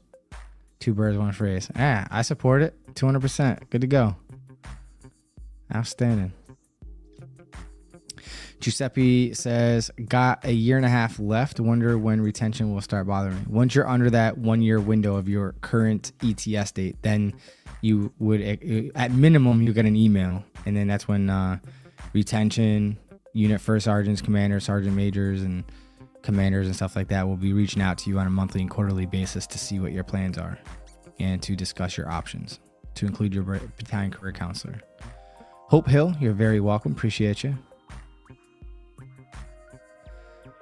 2 birds, 1 phrase. I support it. 200%. Good to go. Outstanding. Giuseppe says, got a 1.5 years left. Wonder when retention will start bothering me. Once you're under that 1-year window of your current ETS date, then you would, at minimum, you get an email. And then that's when retention, unit first sergeants, commanders, sergeant majors, and commanders and stuff like that will be reaching out to you on a monthly and quarterly basis to see what your plans are and to discuss your options, to include your battalion career counselor. Hope Hill, you're very welcome. Appreciate you.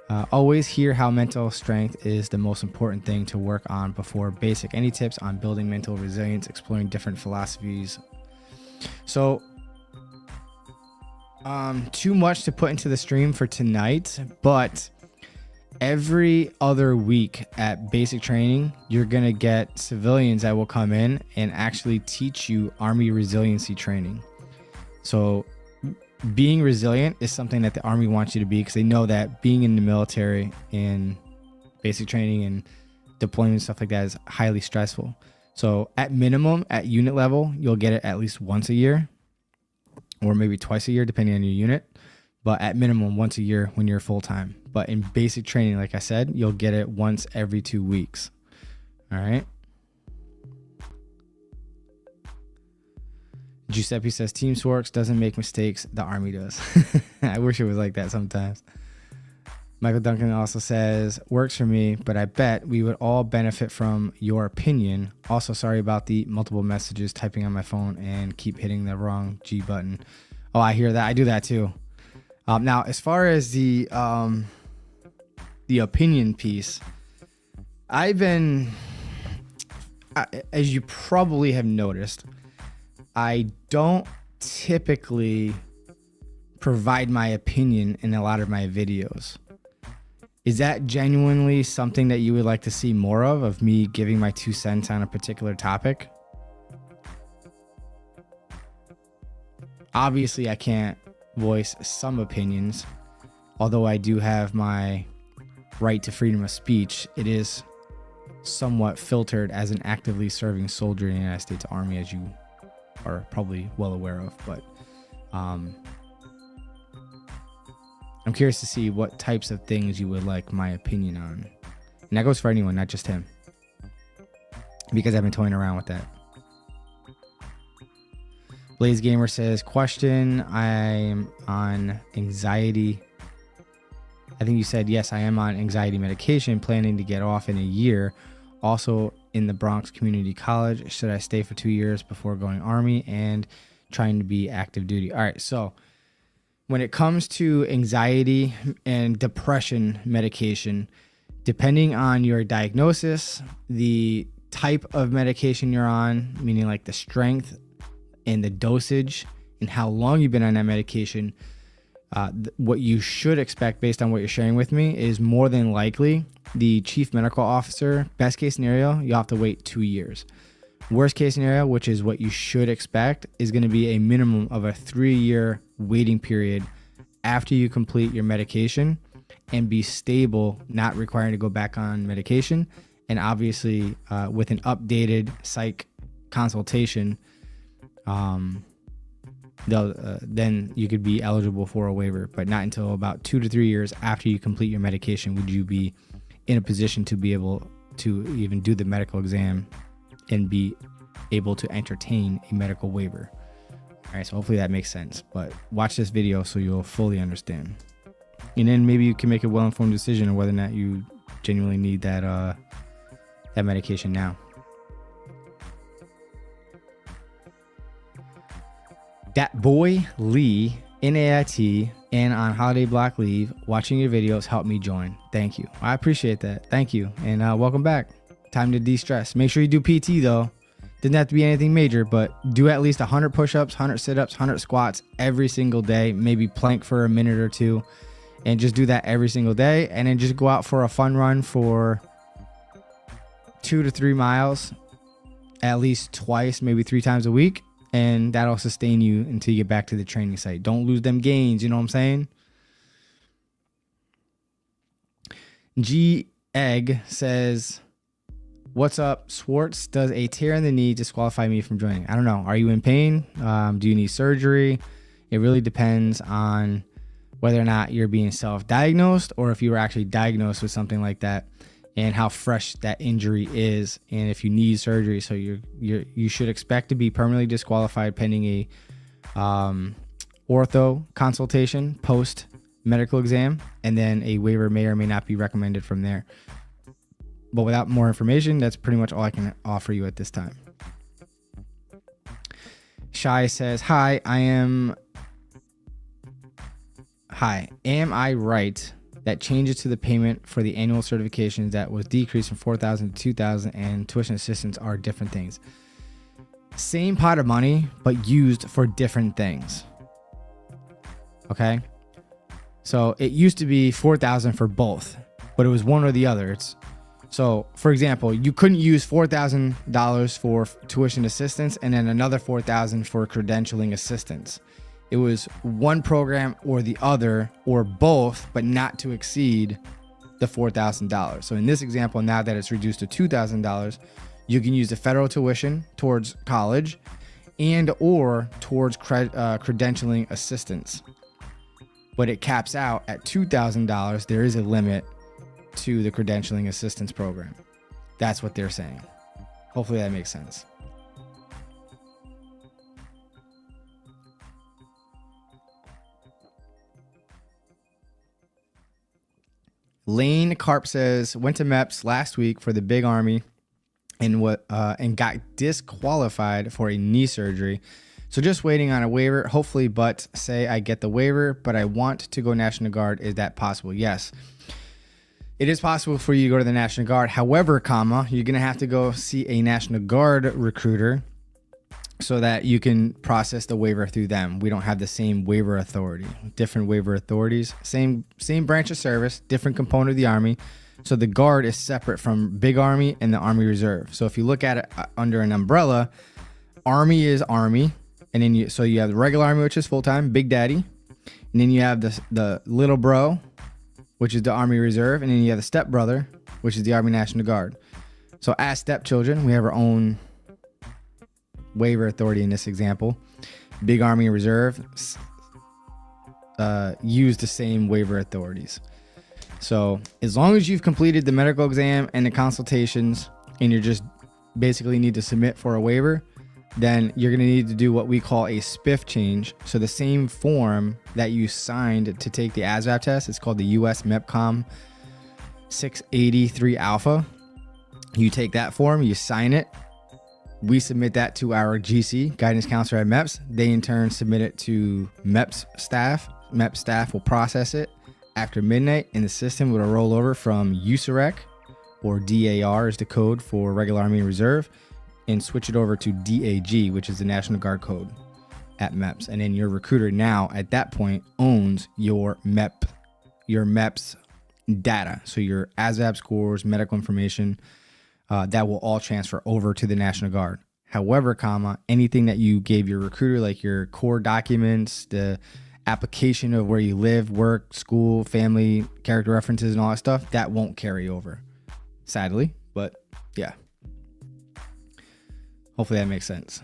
Always hear how mental strength is the most important thing to work on before basic. Any tips on building mental resilience, exploring different philosophies? So, too much to put into the stream for tonight, but every other week at basic training, you're going to get civilians that will come in and actually teach you Army resiliency training. So being resilient is something that the Army wants you to be, because they know that being in the military and basic training and deployment and stuff like that is highly stressful. So at minimum, at unit level, you'll get it at least once a year or maybe twice a year, depending on your unit. But at minimum, once a year when you're full time. But in basic training, like I said, you'll get it once every 2 weeks. All right. Giuseppe says, Team SWARTZ doesn't make mistakes. The Army does. I wish it was like that sometimes. Michael Duncan also says, works for me, but I bet we would all benefit from your opinion. Also, sorry about the multiple messages typing on my phone and keep hitting the wrong G button. Oh, I hear that. I do that too. Now, as far as the opinion piece, as you probably have noticed, I don't typically provide my opinion in a lot of my videos. Is that genuinely something that you would like to see more of me giving my 2 cents on a particular topic? Obviously, I can't voice some opinions. Although I do have my right to freedom of speech, it is somewhat filtered as an actively serving soldier in the United States Army, as you are probably well aware of. But I'm curious to see what types of things you would like my opinion on. And that goes for anyone, not just him, because I've been toying around with that. Blaze Gamer says, question, I am on anxiety. I think you said, yes, I am on anxiety medication, planning to get off in a year. Also in the Bronx Community College. Should I stay for 2 years before going Army and trying to be active duty? All right, so when it comes to anxiety and depression medication, depending on your diagnosis, the type of medication you're on, meaning like the strength and the dosage and how long you've been on that medication, what you should expect based on what you're sharing with me is more than likely the chief medical officer, best case scenario, you'll have to wait 2 years. Worst case scenario, which is what you should expect, is going to be a minimum of a 3-year waiting period after you complete your medication and be stable, not requiring to go back on medication. And obviously with an updated psych consultation, then you could be eligible for a waiver, but not until about 2 to 3 years after you complete your medication would you be in a position to be able to even do the medical exam and be able to entertain a medical waiver. All right, so hopefully that makes sense, but watch this video so you'll fully understand. And then maybe you can make a well-informed decision on whether or not you genuinely need that medication now. That boy Lee in AIT and on holiday block leave, watching your videos helped me join. Thank you. I appreciate that. Thank you. And welcome back. Time to de-stress. Make sure you do PT though. Doesn't have to be anything major, but do at least 100 push-ups, 100 sit-ups, 100 squats every single day. Maybe plank for a minute or two and just do that every single day. And then just go out for a fun run for 2 to 3 miles at least twice, maybe 3 times a week. And that'll sustain you until you get back to the training site. Don't lose them gains, you know what I'm saying? G Egg says, what's up, SWARTZ? Does a tear in the knee disqualify me from joining? I don't know. Are you in pain? Do you need surgery? It really depends on whether or not you're being self-diagnosed or if you were actually diagnosed with something like that and how fresh that injury is, and if you need surgery. So you should expect to be permanently disqualified pending a ortho consultation post medical exam, and then a waiver may or may not be recommended from there. But without more information, that's pretty much all I can offer you at this time. Shai says, am I right that changes to the payment for the annual certifications that was decreased from $4,000 to $2,000 and tuition assistance are different things. Same pot of money, but used for different things. Okay? So it used to be $4,000 for both, but it was one or the other. So, for example, you couldn't use $4,000 for tuition assistance and then another $4,000 for credentialing assistance. It was one program or the other or both, but not to exceed the $4,000. So in this example, now that it's reduced to $2,000, you can use the federal tuition towards college and or towards credentialing assistance. But it caps out at $2,000. There is a limit to the credentialing assistance program. That's what they're saying. Hopefully that makes sense. Lane Carp says, went to MEPS last week for the big army and got disqualified for a knee surgery. So just waiting on a waiver, hopefully, but say I get the waiver, but I want to go National Guard. Is that possible? Yes. It is possible for you to go to the National Guard. However, you're going to have to go see a National Guard recruiter so that you can process the waiver through them. We don't have the same waiver authority. Different waiver authorities, same branch of service, different component of the Army. So the Guard is separate from Big Army and the Army Reserve. So if you look at it under an umbrella, Army is Army, and then you have the regular Army, which is full-time, Big Daddy, and then you have the little bro, which is the Army Reserve, and then you have the step brother, which is the Army National Guard. So as stepchildren, we have our own waiver authority in this example. Big Army Reserve use the same waiver authorities. So as long as you've completed the medical exam and the consultations and you're just basically need to submit for a waiver, then you're going to need to do what we call a spiff change. So the same form that you signed to take the ASVAB test, it's called the US MEPCOM 683 Alpha. You take that form, you sign it. We submit that to our GC, guidance counselor at MEPS. They in turn submit it to MEPS staff. MEPS staff will process it after midnight, and the system will roll over from USAREC, or DAR is the code for regular Army and Reserve, and switch it over to DAG, which is the National Guard code at MEPS. And then your recruiter now at that point owns your MEPS data. So your ASVAB scores, medical information, that will all transfer over to the National Guard. However, anything that you gave your recruiter, like your core documents, the application of where you live, work, school, family, character references, and all that stuff, that won't carry over, sadly. But yeah, hopefully that makes sense.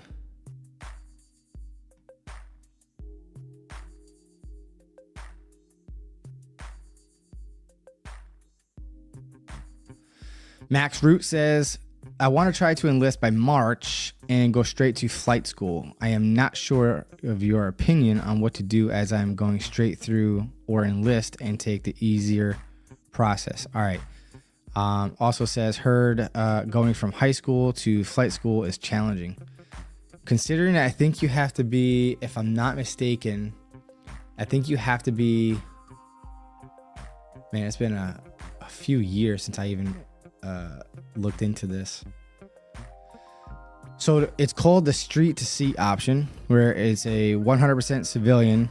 Max Root says, I want to try to enlist by March and go straight to flight school. I am not sure of your opinion on what to do as I'm going straight through or enlist and take the easier process. All right. Also says, heard going from high school to flight school is challenging. Considering that I think you have to be, if I'm not mistaken, it's been a few years since I even looked into this. So it's called the street to seat option, where it's a 100% civilian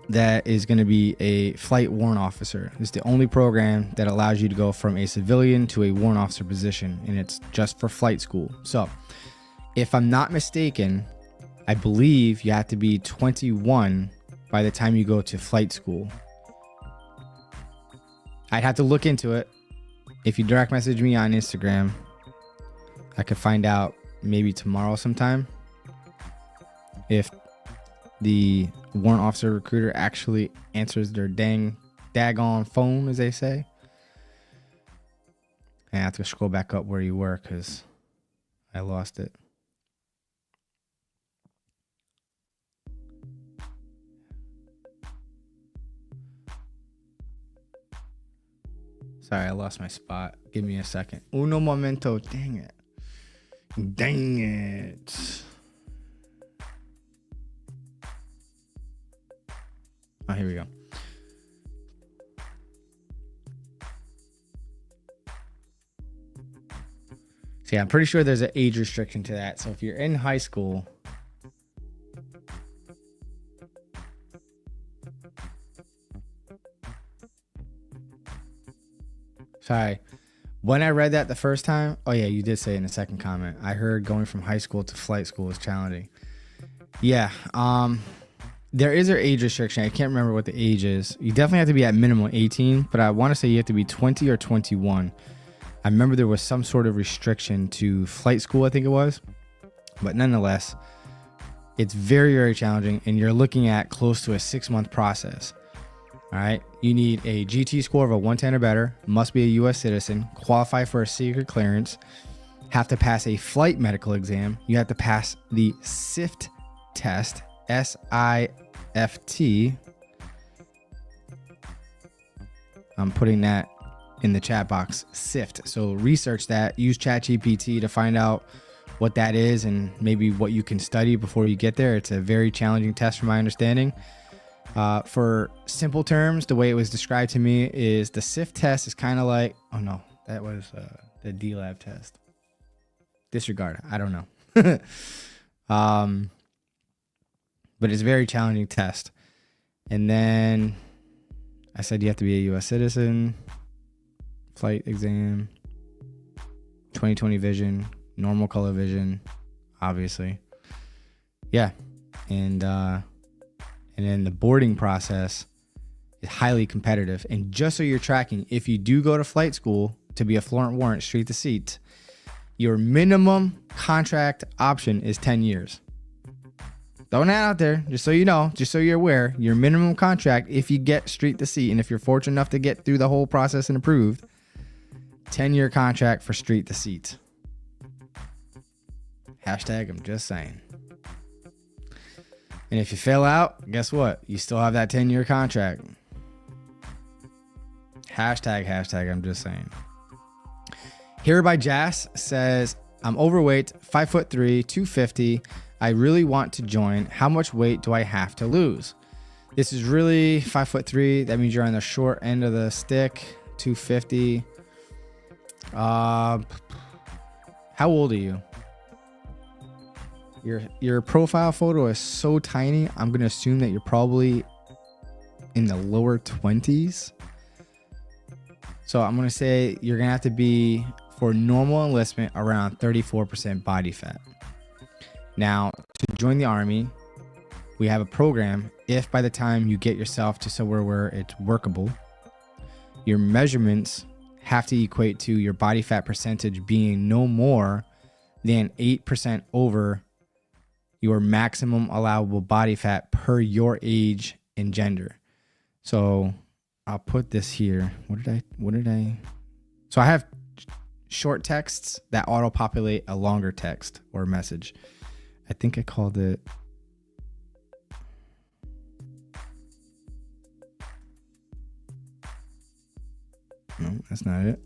that is going to be a flight warrant officer. It's the only program that allows you to go from a civilian to a warrant officer position, and it's just for flight school. So if I'm not mistaken, I believe you have to be 21 by the time you go to flight school. I'd have to look into it. If you direct message me on Instagram, I could find out maybe tomorrow sometime if the warrant officer recruiter actually answers their daggone phone, as they say. And I have to scroll back up where you were because I lost it. Sorry, I lost my spot. Give me a second. Uno momento. Dang it. Dang it. Oh, here we go. So yeah, I'm pretty sure there's an age restriction to that. So if you're in high school, sorry, when I read that the first time, oh yeah, you did say it in the second comment. I heard going from high school to flight school is challenging. Yeah, there is an age restriction. I can't remember what the age is. You definitely have to be at minimum 18, but I want to say you have to be 20 or 21. I remember there was some sort of restriction to flight school, I think it was. But nonetheless, it's very, very challenging, and you're looking at close to a 6-month process. All right. You need a GT score of a 110 or better, must be a U.S. citizen, qualify for a secret clearance, have to pass a flight medical exam. You have to pass the SIFT test, SIFT. I'm putting that in the chat box, SIFT. So research that, use ChatGPT to find out what that is and maybe what you can study before you get there. It's a very challenging test from my understanding. For simple terms, the way it was described to me is the SIFT test is kind of like, oh no, that was the D-Lab test. Disregard, I don't know. But it's a very challenging test. And then I said you have to be a U.S. citizen, flight exam, 20/20 vision, normal color vision, obviously. Yeah. And then the boarding process is highly competitive. And just so you're tracking, if you do go to flight school to be a fluent warrant straight to seat, your minimum contract option is 10 years. Throwing that out there, just so you know, just so you're aware, your minimum contract, if you get street to seat, and if you're fortunate enough to get through the whole process and approved, 10-year contract for street to seat. Hashtag, I'm just saying. And if you fail out, guess what? You still have that 10-year contract. Hashtag, I'm just saying. Here by Jas says, I'm overweight, 5'3", 250. I really want to join. How much weight do I have to lose? This is really 5'3". That means you're on the short end of the stick. 250. How old are you? Your profile photo is so tiny. I'm gonna assume that you're probably in the lower 20s. So I'm gonna say you're gonna have to be, for normal enlistment, around 34% body fat. Now, to join the Army, we have a program. If by the time you get yourself to somewhere where it's workable, your measurements have to equate to your body fat percentage being no more than 8% over your maximum allowable body fat per your age and gender. So I'll put this here. What did I? So I have short texts that auto-populate a longer text or message. I think I called it. No, that's not it.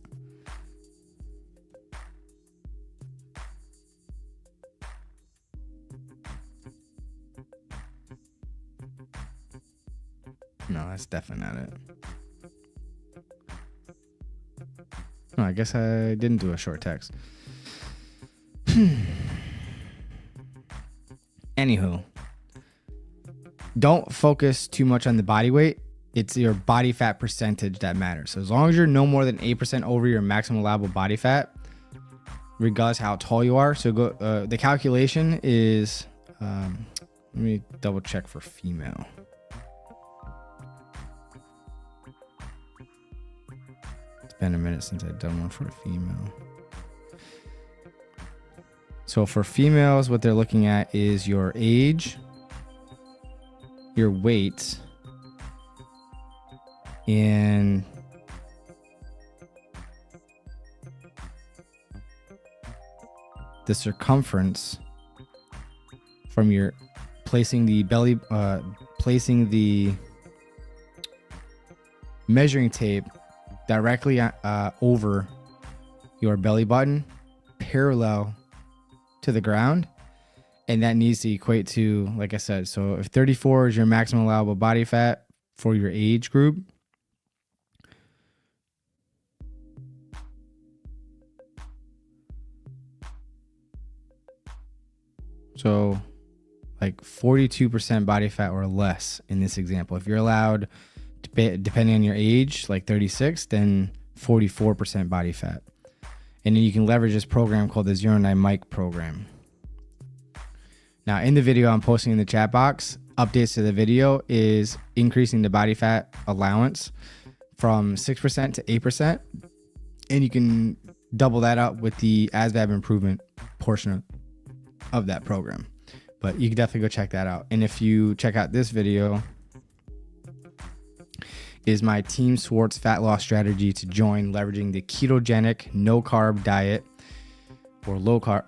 No, that's definitely not it. No, I guess I didn't do a short text. Anywho, don't focus too much on the body weight. It's your body fat percentage that matters. So as long as you're no more than 8% over your maximum allowable body fat, regardless how tall you are. So go. The calculation is. Let me double check for female. It's been a minute since I've done one for a female. So for females, what they're looking at is your age, your weight, and the circumference from your placing the belly, placing the measuring tape directly over your belly button, parallel to the ground, and that needs to equate to, like I said, so if 34 is your maximum allowable body fat for your age group, So like 42% body fat or less in this example. If you're allowed, depending on your age, like 36, then 44% body fat. And then you can leverage this program called the 09 Mike program. Now in the video I'm posting in the chat box, updates to the video is increasing the body fat allowance from 6% to 8%. And you can double that up with the ASVAB improvement portion of that program. But you can definitely go check that out. And if you check out this video, is my TEAM SWARTZ fat loss strategy to join, leveraging the ketogenic no carb diet, or low carb,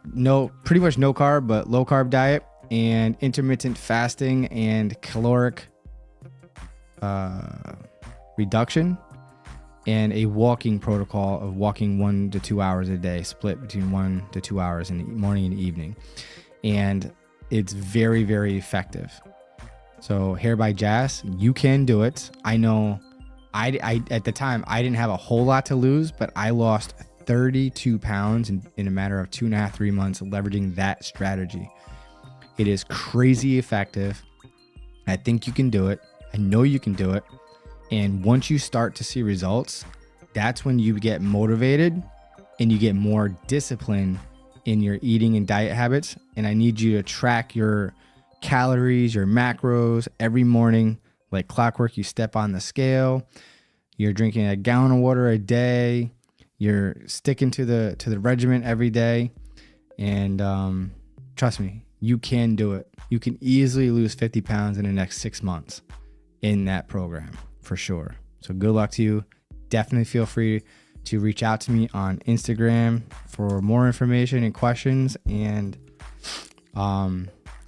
pretty much no carb, but low carb diet, and intermittent fasting and caloric reduction, and a walking protocol of walking 1 to 2 hours a day, split between 1 to 2 hours in the morning and evening. And it's very, very effective. So Hair by Jazz, you can do it. I know I at the time, I didn't have a whole lot to lose, but I lost 32 pounds in a matter of 2.5, 3 months, leveraging that strategy. It is crazy effective. I think you can do it. I know you can do it. And once you start to see results, that's when you get motivated and you get more discipline in your eating and diet habits. And I need you to track your calories, your macros every morning, like clockwork. You step on the scale, you're drinking a gallon of water a day, you're sticking to the regimen every day. And trust me, you can do it. You can easily lose 50 pounds in the next 6 months in that program for sure. So good luck to you. Definitely feel free to reach out to me on Instagram for more information and questions, and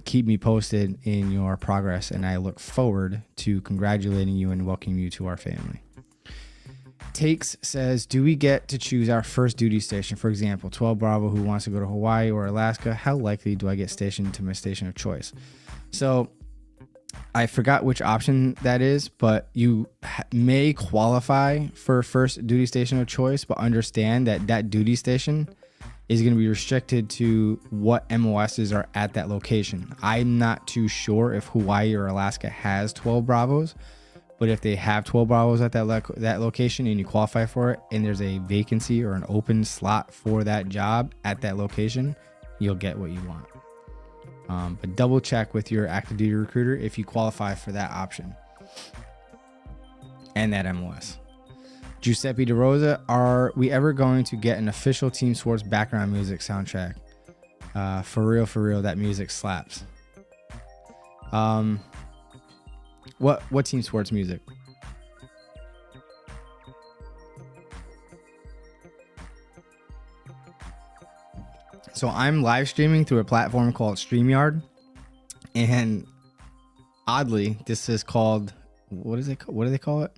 keep me posted in your progress. And I look forward to congratulating you and welcoming you to our family. Takes says, do we get to choose our first duty station? For example, 12 Bravo who wants to go to Hawaii or Alaska. How likely do I get stationed to my station of choice? So I forgot which option that is, but you may qualify for first duty station of choice, but understand that that duty station is going to be restricted to what MOSs are at that location. I'm not too sure if Hawaii or Alaska has 12 Bravos, but if they have 12 Bravos at that location and you qualify for it, and there's a vacancy or an open slot for that job at that location, you'll get what you want. But double check with your active duty recruiter if you qualify for that option and that MOS. Giuseppe DeRosa, are we ever going to get an official Team SWARTZ background music soundtrack? For real, that music slaps. What Team SWARTZ music? So I'm live streaming through a platform called StreamYard, and oddly, this is called, what do they call it?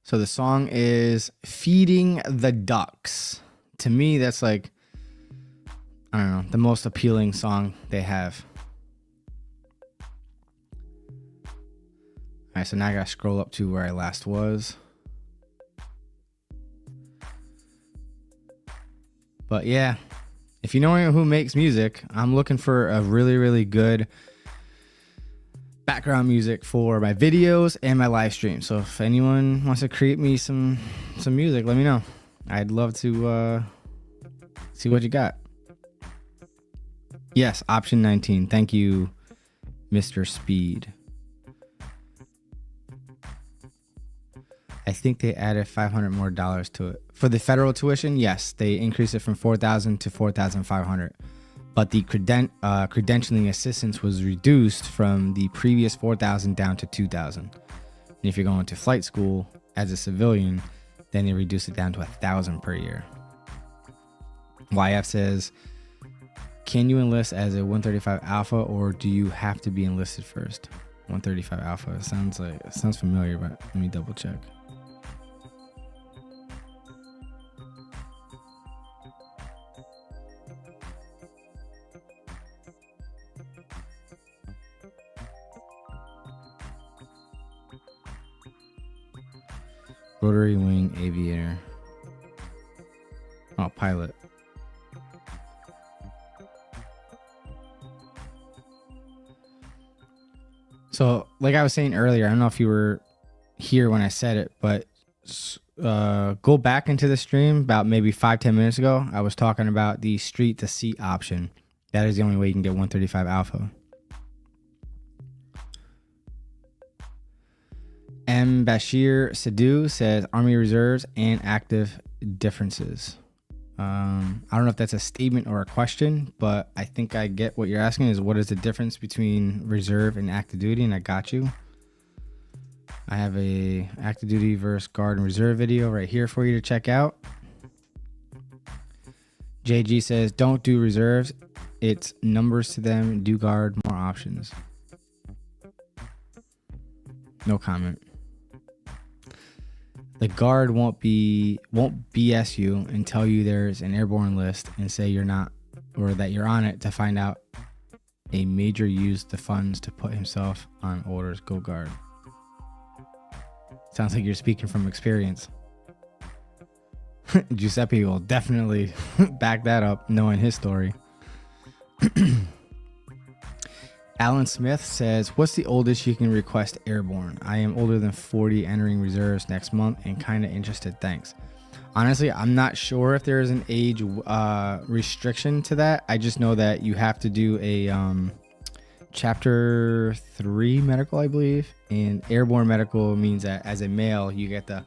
So the song is Feeding the Ducks. To me, that's like, I don't know, the most appealing song they have. All right, so now I gotta scroll up to where I last was. But yeah, if you know anyone who makes music, I'm looking for a really, really good background music for my videos and my live stream. So if anyone wants to create me some music, let me know. I'd love to see what you got. Yes, option 19. Thank you, Mr. Speed. I think they added $500 more to it. For the federal tuition, yes, they increased it from $4,000 to $4,500. But the credentialing assistance was reduced from the previous $4,000 down to $2,000. And if you're going to flight school as a civilian, then they reduced it down to $1,000 per year. YF says, can you enlist as a 135 Alpha, or do you have to be enlisted first? 135 Alpha. It sounds familiar, but let me double check. Rotary wing aviator. Oh, pilot. So like I was saying earlier, I don't know if you were here when I said it, but go back into the stream about maybe 5-10 minutes ago. I was talking about the street to seat option. That is the only way you can get 135 alpha. M. Bashir Sadhu says Army Reserves and active differences. I don't know if that's a statement or a question, but I think I get what you're asking is what is the difference between reserve and active duty, and I got you. I have a active duty versus guard and reserve video right here for you to check out. JG says don't do reserves. It's numbers to them. Do guard, more options. No comment. The guard won't BS you and tell you there's an airborne list and say you're not, or that you're on it, to find out a major used the funds to put himself on orders. Go guard. Sounds like you're speaking from experience. Giuseppe will definitely back that up, knowing his story. Alan Smith says, what's the oldest you can request airborne? I am older than 40, entering reserves next month and kind of interested. Thanks. Honestly, I'm not sure if there is an age restriction to that. I just know that you have to do a chapter 3 medical, I believe. And airborne medical means that as a male, you get the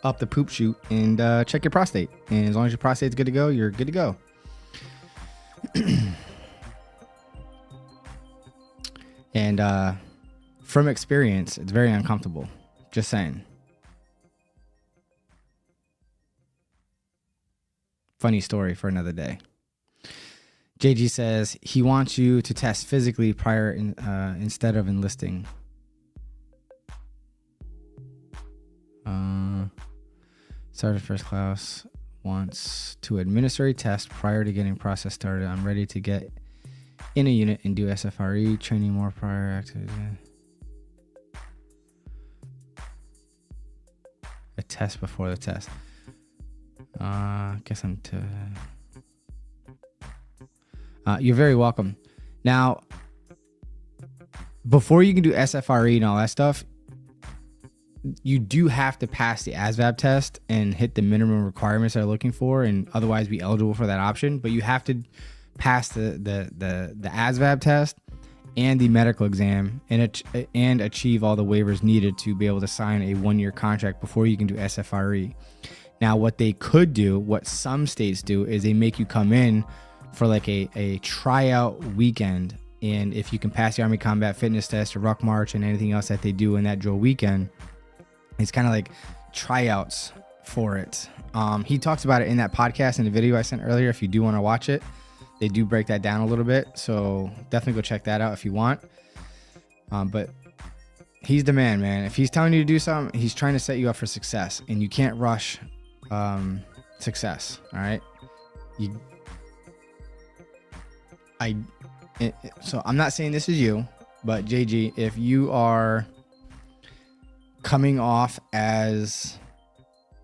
up the poop chute and check your prostate. And as long as your prostate's good to go, you're good to go. And from experience, it's very uncomfortable. Just saying. Funny story for another day. JG says he wants you to test physically prior instead of enlisting. Sergeant First Class wants to administer a test prior to getting process started. I'm ready to get in a unit and do SFRE training more prior activity. A test before the test. Guess I'm to. You're very welcome. Now, before you can do SFRE and all that stuff, you do have to pass the ASVAB test and hit the minimum requirements they're looking for, and otherwise be eligible for that option. But you have to pass the ASVAB test and the medical exam and achieve all the waivers needed to be able to sign a 1-year contract before you can do SFRE. Now, what they could do, what some states do, is they make you come in for like a tryout weekend. And if you can pass the Army Combat Fitness Test or Ruck March and anything else that they do in that drill weekend, it's kind of like tryouts for it. He talks about it in that podcast in the video I sent earlier. If you do want to watch it, they do break that down a little bit. So definitely go check that out if you want. But he's the man. If he's telling you to do something, he's trying to set you up for success, and you can't rush success. All right. So I'm not saying this is you, but JG, if you are coming off as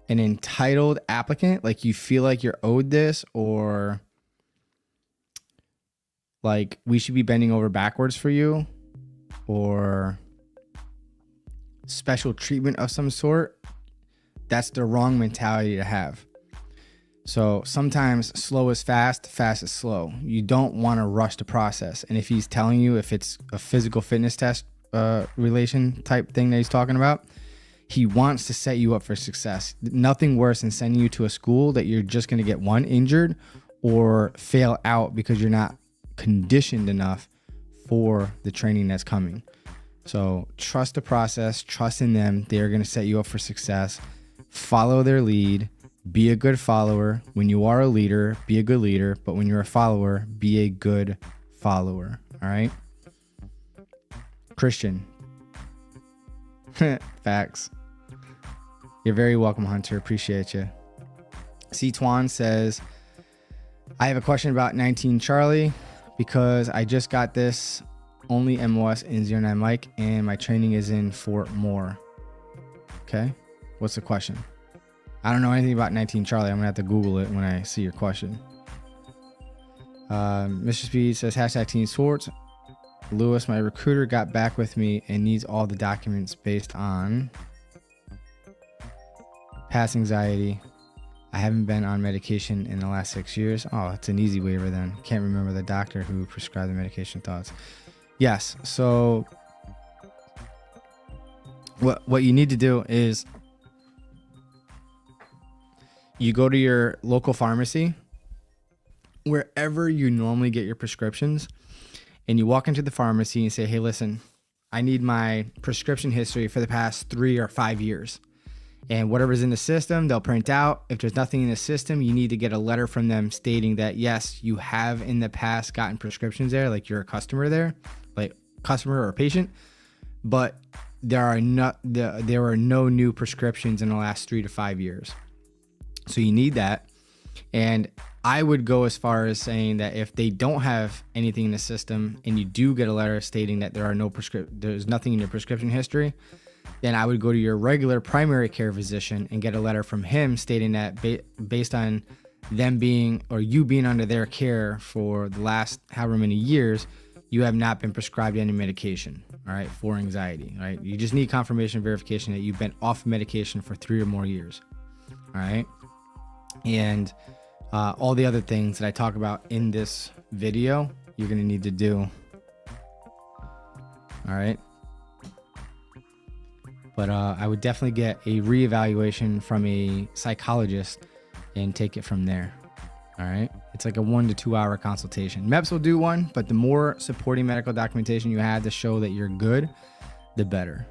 an entitled applicant, like you feel like you're owed this, or like we should be bending over backwards for you, or special treatment of some sort, that's the wrong mentality to have. So sometimes slow is fast, fast is slow. You don't want to rush the process. And if he's telling you, if it's a physical fitness test relation type thing that he's talking about, he wants to set you up for success. Nothing worse than sending you to a school that you're just going to get injured or fail out because you're not conditioned enough for the training that's coming. So trust the process, trust in them. They're going to set you up for success. Follow their lead. Be a good follower. When you are a leader, be a good leader. But when you're a follower, be a good follower. All right? Christian. Facts. You're very welcome, Hunter. Appreciate you. C. Twan says, I have a question about 19 Charlie because I just got this only MOS in 09 Mike and my training is in Fort Moore. Okay. What's the question? I don't know anything about 19 Charlie. I'm gonna have to Google it when I see your question. Mr. Speed says #Team SWARTZ. Lewis, my recruiter got back with me and needs all the documents based on past anxiety. I haven't been on medication in the last 6 years. Oh, it's an easy waiver then. Can't remember the doctor who prescribed the medication. Thoughts? Yes. So what you need to do is you go to your local pharmacy, wherever you normally get your prescriptions, and you walk into the pharmacy and say, hey, listen, I need my prescription history for the past 3 or 5 years. And whatever's in the system, they'll print out. If there's nothing in the system, you need to get a letter from them stating that, yes, you have in the past gotten prescriptions there, like you're a customer there, like customer or a patient, but there are no new prescriptions in the last 3 to 5 years. So you need that. And I would go as far as saying that if they don't have anything in the system and you do get a letter stating that there's nothing in your prescription history, then I would go to your regular primary care physician and get a letter from him stating that based on them being, or you being under their care for the last however many years, you have not been prescribed any medication, all right, for anxiety, all right? You just need confirmation verification that you've been off medication for 3 or more years, all right? And all the other things that I talk about in this video, you're going to need to do, all right? But I would definitely get a reevaluation from a psychologist and take it from there. All right. It's like a 1 to 2 hour consultation. MEPS will do one, but the more supporting medical documentation you have to show that you're good, the better.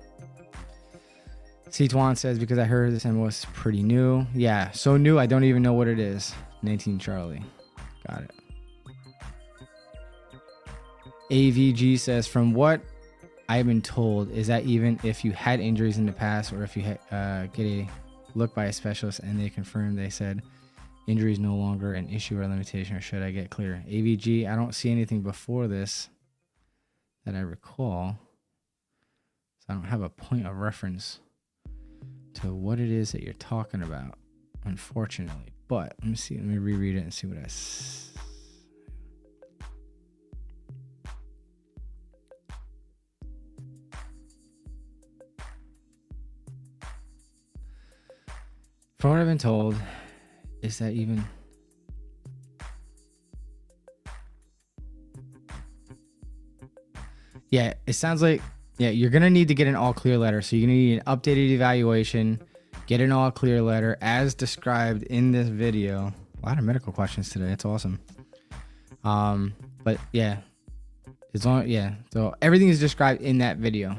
C. Twan says, because I heard this MOS is pretty new. Yeah, so new, I don't even know what it is. 19 Charlie. Got it. AVG says, from what I've been told, is that even if you had injuries in the past, or if you get a look by a specialist and they confirm, they said injury is no longer an issue or limitation, or should I get clear? AVG, I don't see anything before this that I recall, so I don't have a point of reference to what it is that you're talking about, unfortunately. But let me see, let me reread it and see what I From what I've been told, is that even... Yeah, it sounds like, yeah, you're going to need to get an all clear letter. So you're going to need an updated evaluation, get an all clear letter as described in this video. A lot of medical questions today. It's awesome. But yeah, so everything is described in that video.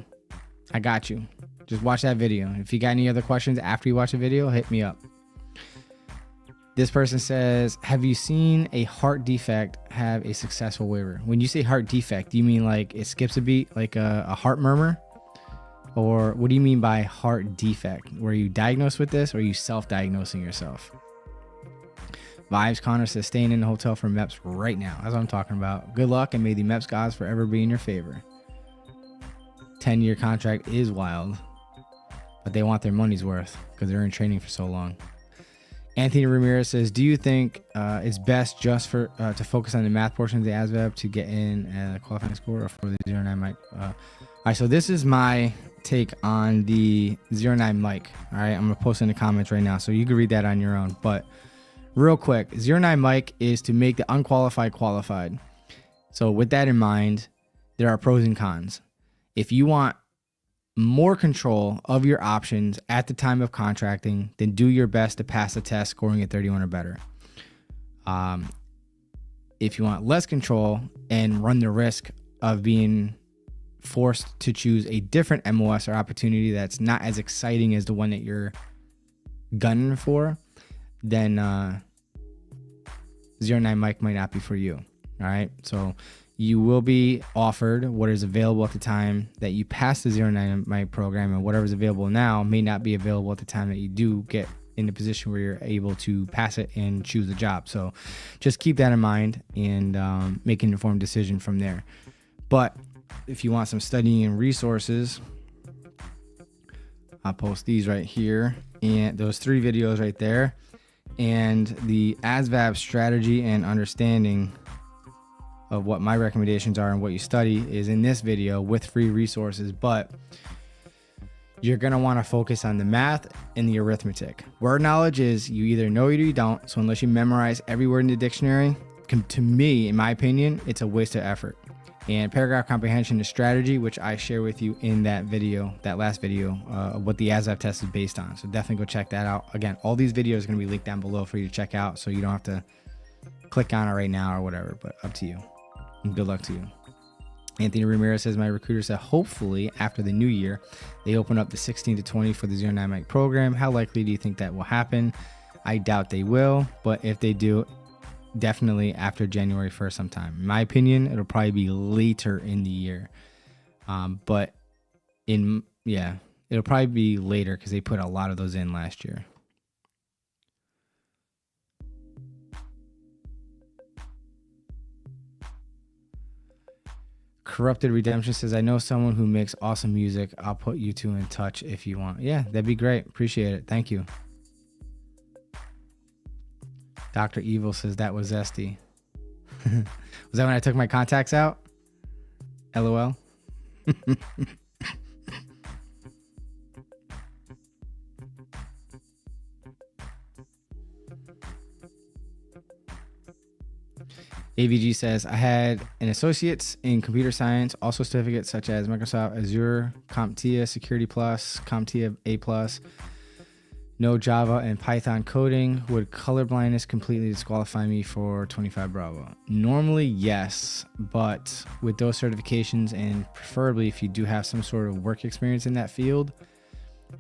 I got you. Just watch that video. If you got any other questions after you watch the video, hit me up. This person says, have you seen a heart defect have a successful waiver? When you say heart defect, do you mean like it skips a beat, like a heart murmur? Or what do you mean by heart defect? Were you diagnosed with this, or are you self-diagnosing yourself? Vibes Connor says, staying in the hotel for MEPS right now. That's what I'm talking about. Good luck, and may the MEPS gods forever be in your favor. 10-year contract is wild, but they want their money's worth because they're in training for so long. Anthony Ramirez says, do you think it's best just for to focus on the math portion of the ASVAB to get in a qualifying score, or for the 09 mic? All right, so this is my take on the 09 mic. All right, I'm going to post in the comments right now, so you can read that on your own. But real quick, 09 mic is to make the unqualified qualified. So with that in mind, there are pros and cons. If you want more control of your options at the time of contracting, then do your best to pass the test scoring at 31 or better. If you want less control and run the risk of being forced to choose a different MOS or opportunity that's not as exciting as the one that you're gunning for, then 09 mic might not be for you. All right, so you will be offered what is available at the time that you pass the 09 mic program, and whatever's available now may not be available at the time that you do get in the position where you're able to pass it and choose the job. So just keep that in mind and make an informed decision from there. But if you want some studying and resources, I'll post these right here, and those 3 videos right there, and the ASVAB strategy and understanding of what my recommendations are and what you study is in this video with free resources, but you're going to want to focus on the math and the arithmetic. Word knowledge is you either know it or you don't. So unless you memorize every word in the dictionary, to me, in my opinion, it's a waste of effort. And paragraph comprehension is strategy, which I share with you in that video, that last video, of what the ASVAB test is based on. So definitely go check that out. Again, all these videos are going to be linked down below for you to check out, so you don't have to click on it right now or whatever, but up to you. And good luck to you. Anthony Ramirez says, my recruiter said hopefully after the new year, they open up the 16 to 20 for the 09 mic program. How likely do you think that will happen? I doubt they will, but if they do, definitely after January 1st sometime. In my opinion, it'll probably be later in the year. But it'll probably be later because they put a lot of those in last year. Corrupted Redemption says, I know someone who makes awesome music. I'll put you two in touch if you want. Yeah, that'd be great. Appreciate it. Thank you. Dr. Evil says that was zesty. Was that when I took my contacts out? LOL. AVG says, I had an associate's in computer science, also certificates such as Microsoft Azure, CompTIA, Security Plus, CompTIA A+, no Java and Python coding. Would colorblindness completely disqualify me for 25 Bravo? Normally, yes, but with those certifications, and preferably if you do have some sort of work experience in that field,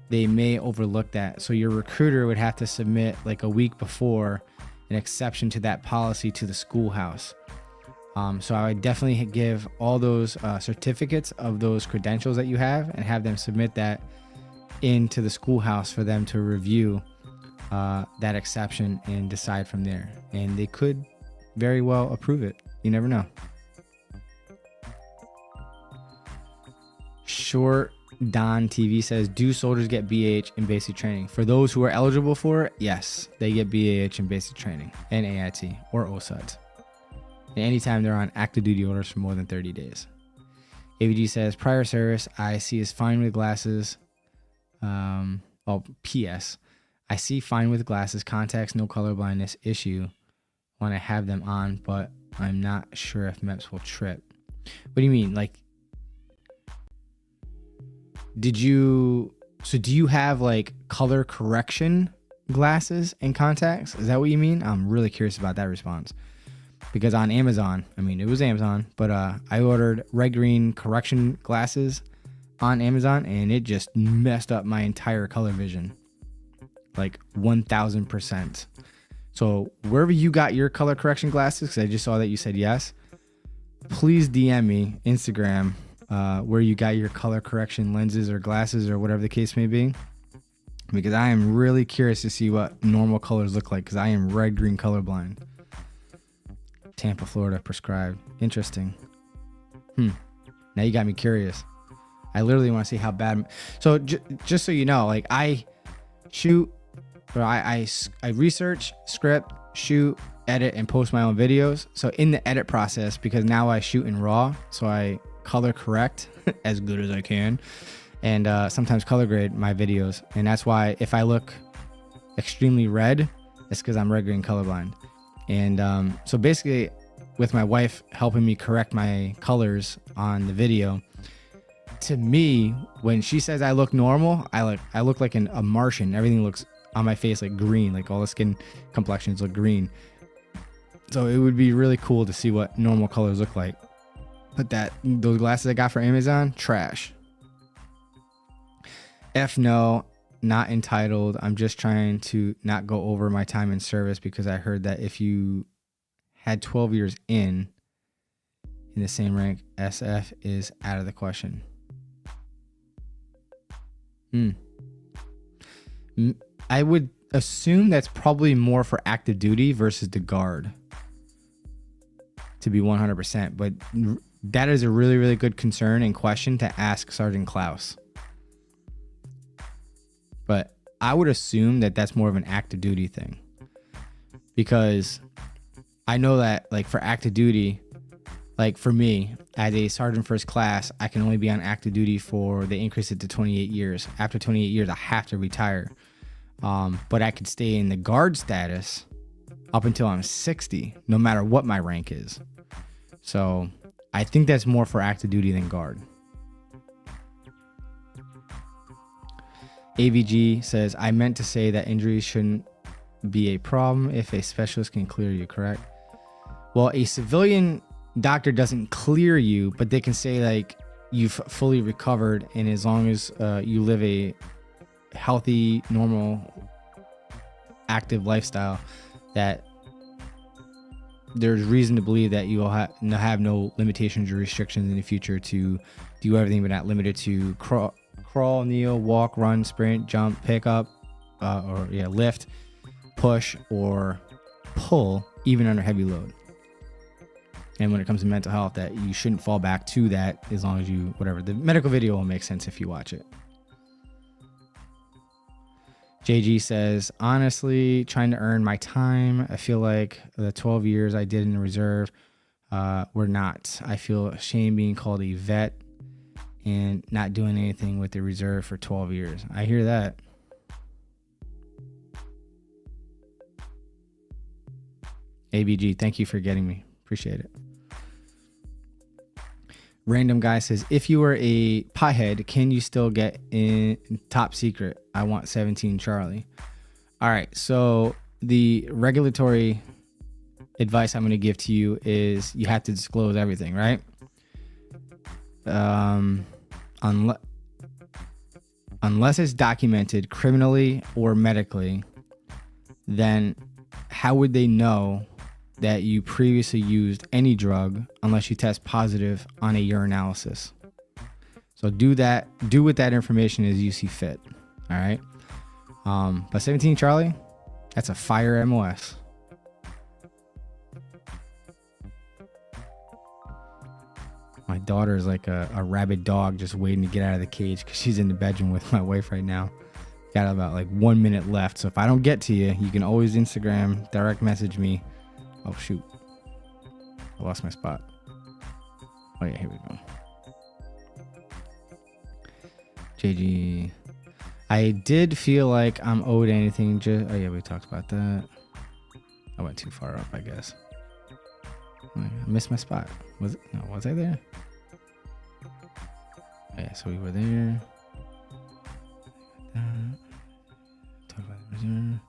they may overlook that. So your recruiter would have to submit like a week before an exception to that policy to the schoolhouse. So I would definitely give all those certificates of those credentials that you have and have them submit that into the schoolhouse for them to review that exception and decide from there. And they could very well approve it. You never know. Short Don TV says, do soldiers get BAH in basic training? For those who are eligible for it, yes, they get BAH in basic training and AIT or OSADS. And anytime they're on active duty orders for more than 30 days. AVG says, prior service, I see is fine with glasses. PS, I see fine with glasses, contacts, no color blindness issue when I have them on, but I'm not sure if MEPS will trip. What do you mean? Like, do you have like color correction glasses and contacts? Is that what you mean? I'm really curious about that response, because on Amazon, I mean, it was Amazon, but I ordered red green correction glasses on Amazon and it just messed up my entire color vision, like 1000%. So wherever you got your color correction glasses, because I just saw that you said yes, please DM me Instagram where you got your color correction lenses or glasses or whatever the case may be, because I am really curious to see what normal colors look like, because I am red green colorblind. Tampa, Florida prescribed. Interesting. Now you got me curious. I literally want to see how bad. So just so you know, like I shoot, or I research, script, shoot, edit, and post my own videos. So in the edit process, because now I shoot in RAW, so I color correct as good as I can, and sometimes color grade my videos. And that's why if I look extremely red, it's because I'm red green colorblind. And so basically, with my wife helping me correct my colors on the video, to me, when she says I look normal, I look like a Martian. Everything looks on my face like green, like all the skin complexions look green. So it would be really cool to see what normal colors look like. But those glasses I got for Amazon, trash. No, not entitled. I'm just trying to not go over my time in service, because I heard that if you had 12 years in the same rank, SF is out of the question. I would assume that's probably more for active duty versus the guard, to be 100%. But that is a really, really good concern and question to ask Sergeant Klaus. But I would assume that that's more of an active duty thing, because I know that like for active duty, like for me, as a sergeant first class, I can only be on active duty they increase it to 28 years. After 28 years, I have to retire. But I could stay in the guard status up until I'm 60, no matter what my rank is. So I think that's more for active duty than guard. AVG says, I meant to say that injuries shouldn't be a problem if a specialist can clear you, correct? Well, a civilian doctor doesn't clear you, but they can say like you've fully recovered, and as long as you live a healthy, normal, active lifestyle, that there's reason to believe that you will have no limitations or restrictions in the future to do everything, but not limited to crawl, kneel, walk, run, sprint, jump, pick up, lift, push, or pull, even under heavy load. And when it comes to mental health, that you shouldn't fall back to that as long as you, whatever. The medical video will make sense if you watch it. JG says, honestly, trying to earn my time. I feel like the 12 years I did in the reserve were not. I feel ashamed being called a vet and not doing anything with the reserve for 12 years. I hear that. ABG, thank you for getting me. Appreciate it. Random guy says, if you were a pothead, can you still get in top secret? I want 17 Charlie. All right. So the regulatory advice I'm going to give to you is you have to disclose everything, right? Unless it's documented criminally or medically, then how would they know that you previously used any drug unless you test positive on a urinalysis? So do with that information as you see fit. All right. But 17 Charlie, that's a fire MOS. My daughter is like a rabid dog just waiting to get out of the cage because she's in the bedroom with my wife right now. Got about like 1 minute left. So if I don't get to you, you can always Instagram, direct message me. Oh, shoot. I lost my spot. Oh, yeah, here we go. JG. I did feel like I'm owed anything. Oh, yeah, we talked about that. I went too far up, I guess. I missed my spot. Was I there? Oh, yeah, so we were there. Talk about the reserve.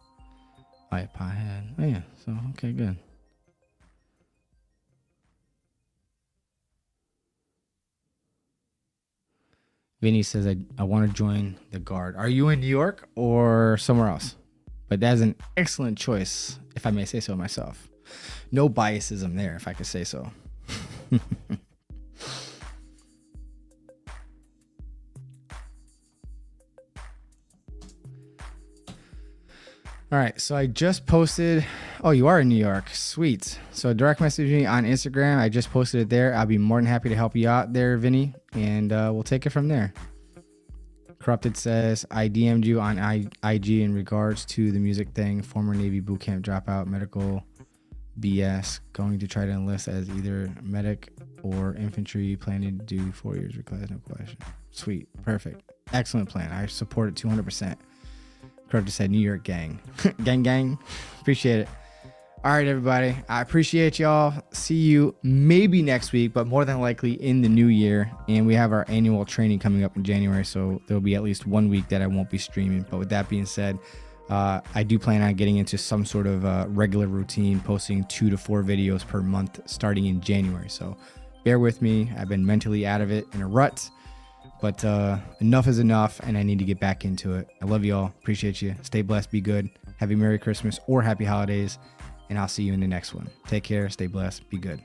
Oh, yeah, pothead. Oh, yeah, so, okay, good. Vinny says, I want to join the Guard. Are you in New York or somewhere else? But that's an excellent choice, if I may say so myself. No biasism there, if I could say so. All right, so I just posted. Oh, you are in New York. Sweet. So direct message me on Instagram. I just posted it there. I'll be more than happy to help you out there, Vinny, and we'll take it from there. Corrupted says, I DM'd you on IG in regards to the music thing. Former Navy boot camp dropout, medical BS. Going to try to enlist as either medic or infantry. Planning to do 4 years reclass, no question. Sweet. Perfect. Excellent plan. I support it 200%. Corrupted said, New York gang. Gang, gang. Appreciate it. All right, everybody. I appreciate y'all. See you maybe next week, but more than likely in the new year. And we have our annual training coming up in January, so there'll be at least 1 week that I won't be streaming. But with that being said, I do plan on getting into some sort of regular routine, posting 2 to 4 videos per month starting in January. So bear with me. I've been mentally out of it in a rut. But enough is enough, and I need to get back into it. I love you all. Appreciate you. Stay blessed. Be good. Have a Merry Christmas or Happy Holidays, and I'll see you in the next one. Take care. Stay blessed. Be good.